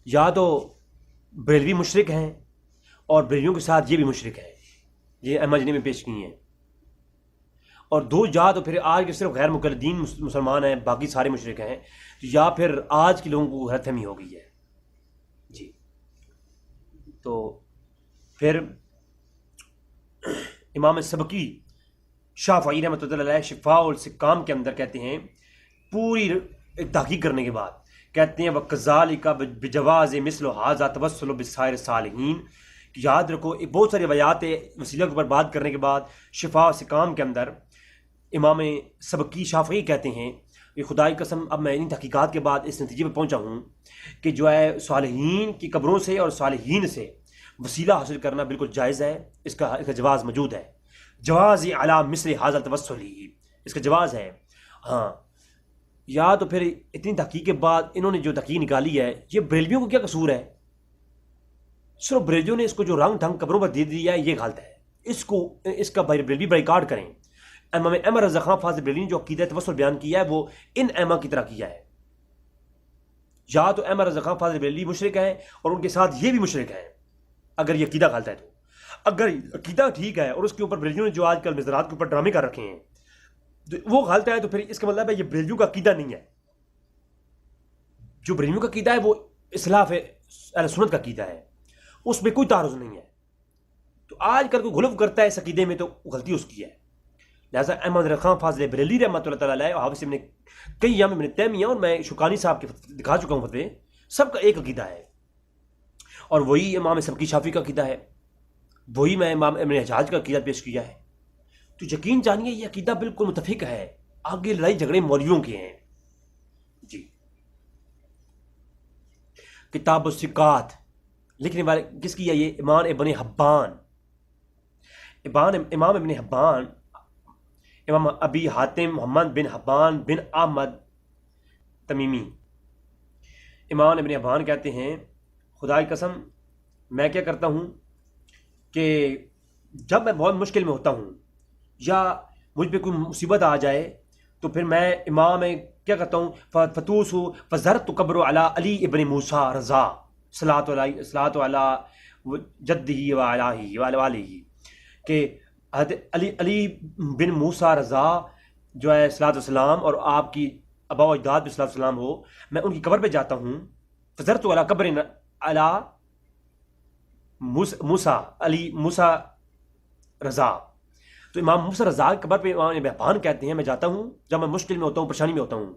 یا تو بریلوی مشرک ہیں اور بریلویوں کے ساتھ یہ بھی مشرک ہے، یہ احمد جنی میں پیش کی ہیں، اور 2 یا تو پھر آج کے صرف غیر مقلدین مسلمان ہیں، باقی سارے مشرک ہیں، یا پھر آج کے لوگوں کو غلط فہمی ہو گئی ہے جی۔ تو پھر امام سبکی شافعی رحمۃ اللہ علیہ شفاء السقام کے اندر کہتے ہیں، پوری تحقیق کرنے کے بعد کہتے ہیں وَكَذَلِكَ بِجَوَازِ مِثْلُ هَذَا تَوَسُّلُ بِالسَّائِرِ الصَّالِحِينَ، یاد رکھو بہت ساری روایات وسیلہ کے اوپر بات کرنے کے بعد شفاء السقام کے اندر امام سبکی شافعی کہتے ہیں، یہ خدا کی قسم اب میں ان تحقیقات کے بعد اس نتیجے پہ پہنچا ہوں کہ جو ہے صالحین کی قبروں سے اور صالحین سے وسیلہ حاصل کرنا بالکل جائز ہے، اس کا جواز موجود ہے، جواز علی مثل ھذا التوسل، اس کا جواز ہے۔ ہاں، یا تو پھر اتنی تحقیق کے بعد انہوں نے جو تحقیق نکالی ہے، یہ بریلویوں کو کیا قصور ہے؟ صرف بریلویوں نے اس کو جو رنگ ڈھنگ قبروں پر دے دیا ہے، یہ غلط ہے، اس کا بریلوی بائیکاٹ کریں۔ امام احمد رضا خان فاضل بریلوی نے جو عقیدہ توسل بیان کیا ہے وہ ان ائمہ کی طرح کیا ہے. یا تو احمد رضا خان فاضل بریلوی مشرک ہیں اور ان کے ساتھ یہ بھی مشرک ہیں اگر یہ عقیدہ غلط ہے. تو اگر عقیدہ ٹھیک ہے اور اس کے اوپر بریلویوں نے جو آج کل مزارات کے اوپر ڈرامے کر رکھے ہیں تو وہ غلط ہے، تو پھر اس کا مطلب ہے یہ بریلویوں کا عقیدہ نہیں ہے. جو بریلویوں کا عقیدہ ہے وہ اصلاف اہل سنت کا عقیدہ ہے، اس میں کوئی تعارض نہیں ہے. تو آج کل کوئی غلو کرتا ہے اس عقیدے میں تو غلطی اس کی ہے. لہٰذا احمد رضا خان فاضل بریلوی رحمۃ اللہ تعالیٰ علیہ حافظ ابن قیم ابن تیمیہ اور میں شوکانی صاحب کے دکھا چکا ہوں فتوے، سب کا ایک عقیدہ ہے اور وہی امام سبکی شافعی کا عقیدہ ہے، وہی میں امام ابن حجاج کا عقیدہ پیش کیا ہے. تو یقین جانیے یہ عقیدہ بالکل متفق ہے. آگے لڑائی جھگڑے مولویوں کے ہیں. جی کتاب الثقات لکھنے والے کس کی ہے؟ یہ امام ابن حبان، امام ابن حبان، امام ابی حاتم محمد بن حبان بن احمد تمیمی. امام ابن حبان کہتے ہیں خدا کی قسم میں کیا کرتا ہوں کہ جب میں بہت مشکل میں ہوتا ہوں یا مجھ پہ کوئی مصیبت آ جائے تو پھر میں امام کیا کرتا ہوں فتوس فزرت قبر علی علی ابن موسیٰ رضا صلاۃ علی جدہ و علیہ والہ کہ علی بن موسیٰ رضا جو ہے صلاۃ والسلام اور آپ کی آباء و اجداد بھی صلاۃ والسلام ہو، میں ان کی قبر پہ جاتا ہوں. فزرت علی قبر علی موسیٰ علی موسیٰ رضا. تو امام موسیٰ رضا کی قبر پہ امام ابن حبان کہتے ہیں میں جاتا ہوں جب میں مشکل میں ہوتا ہوں، پریشانی میں ہوتا ہوں،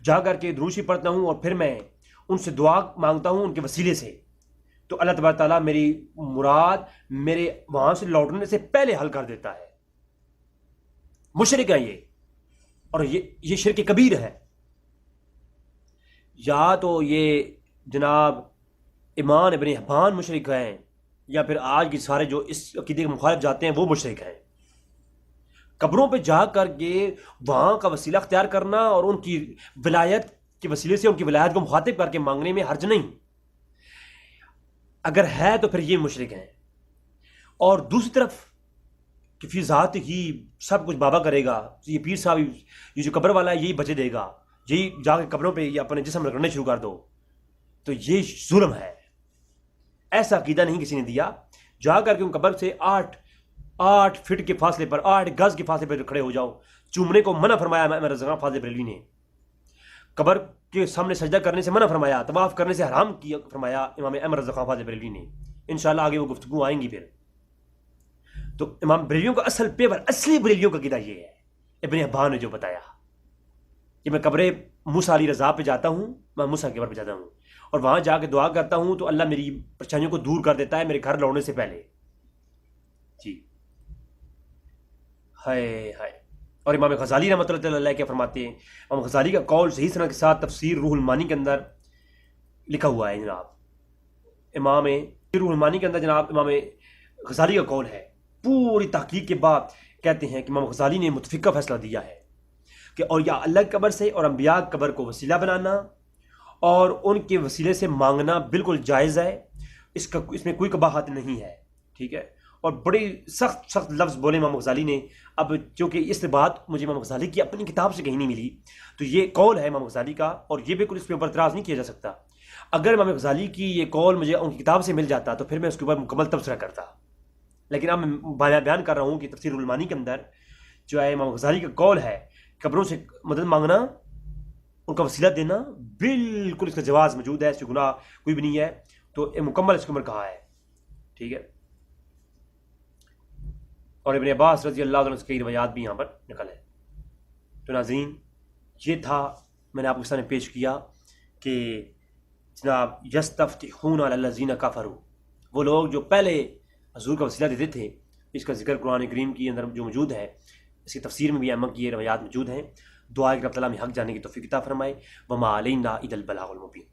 جا کر کے دروشی پڑھتا ہوں اور پھر میں ان سے دعا مانگتا ہوں ان کے وسیلے سے. تو اللہ تبارک تعالیٰ میری مراد میرے وہاں سے لوٹنے سے پہلے حل کر دیتا ہے. مشرک ہے یہ، اور یہ شرک کبیر ہے. یا تو یہ جناب امام ابن حبان مشرک ہیں یا پھر آج کے سارے جو اس عقیدے کے مخالف جاتے ہیں وہ مشرک ہیں. قبروں پہ جا کر کے وہاں کا وسیلہ اختیار کرنا اور ان کی ولایت کے وسیلے سے ان کی ولایت کو مخاطب کر کے مانگنے میں حرج نہیں. اگر ہے تو پھر یہ مشرک ہیں. اور دوسری طرف کہ فی ذات ہی سب کچھ بابا کرے گا، یہ پیر صاحب یہ جو قبر والا ہے یہی بچے دے گا، یہی جا کے قبروں پہ یہ اپنے جسم رگڑنے شروع کر دو، تو یہ ظلم ہے. ایسا عقیدہ نہیں کسی نے دیا. جا کر کے ان قبر سے 8 فٹ کے فاصلے پر 8 گز کے فاصلے پر کھڑے ہو جاؤ. چومنے کو منع فرمایا امام رضا خان فاضل بریلوی نے، قبر کے سامنے سجدہ کرنے سے منع فرمایا، طواف کرنے سے حرام کیا فرمایا امام احمد رضا خان فاضل بریلوی نے. انشاءاللہ آگے وہ گفتگو آئیں گی. پھر تو امام بریلویوں کا اصل پیور، اصلی بریلویوں کا عقیدہ یہ ہے ابن حبان نے جو بتایا کہ میں قبر موسیٰ علی رضا پہ جاتا ہوں، میں موسیٰ کی قبر پہ جاتا ہوں اور وہاں جا کے دعا کرتا ہوں تو اللہ میری پریشانیوں کو دور کر دیتا ہے میرے گھر لوٹنے سے پہلے. جی ہائے ہائے. اور امام غزالی رحمۃ اللہ علیہ کیا فرماتے ہیں؟ امام غزالی کا قول صحیح سند کے ساتھ تفسیر روح المانی کے اندر لکھا ہوا ہے جناب. امام روح المانی کے اندر جناب امام غزالی کا قول ہے. پوری تحقیق کے بعد کہتے ہیں کہ امام غزالی نے متفقہ فیصلہ دیا ہے کہ اور یا اللہ کی قبر سے اور انبیاء کی قبر کو وسیلہ بنانا اور ان کے وسیلے سے مانگنا بالکل جائز ہے. اس میں کوئی قباحت نہیں ہے. ٹھیک ہے. اور بڑی سخت لفظ بولے امام غزالی نے. اب چونکہ اس بات مجھے امام غزالی کی اپنی کتاب سے کہیں نہیں ملی تو یہ قول ہے امام غزالی کا اور یہ بالکل اس پہ اوپر اعتراض نہیں کیا جا سکتا. اگر امام غزالی کی یہ قول مجھے ان کی کتاب سے مل جاتا تو پھر میں اس کے اوپر مکمل تبصرہ کرتا. لیکن اب میں بیان کر رہا ہوں کہ تفسیر المانی کے اندر جو ہے امام غزالی کا قول ہے قبروں سے مدد مانگنا، ان کا وسیلہ دینا، بالکل اس کا جواز موجود ہے، اس سے گناہ کوئی بھی نہیں ہے. تو مکمل اس کے اوپر کہا ہے. ٹھیک ہے. اور ابن عباس رضی اللہ عنہ سے کئی روایات بھی یہاں پر نقل ہے. تو ناظرین یہ تھا میں نے آپ کے سامنے پیش کیا کہ جناب یستفتحون علی الذین کفروا، وہ لوگ جو پہلے حضور کا وسیلہ دیتے تھے. اس کا ذکر قرآن کریم کی اندر جو موجود ہے، اس کی تفسیر میں بھی ائمہ کی یہ روایات موجود ہیں. دعا کہ رب تعالیٰ ہمیں حق جاننے کی توفیق عطا فرمائے. وما علینا الا البلاغ المبین.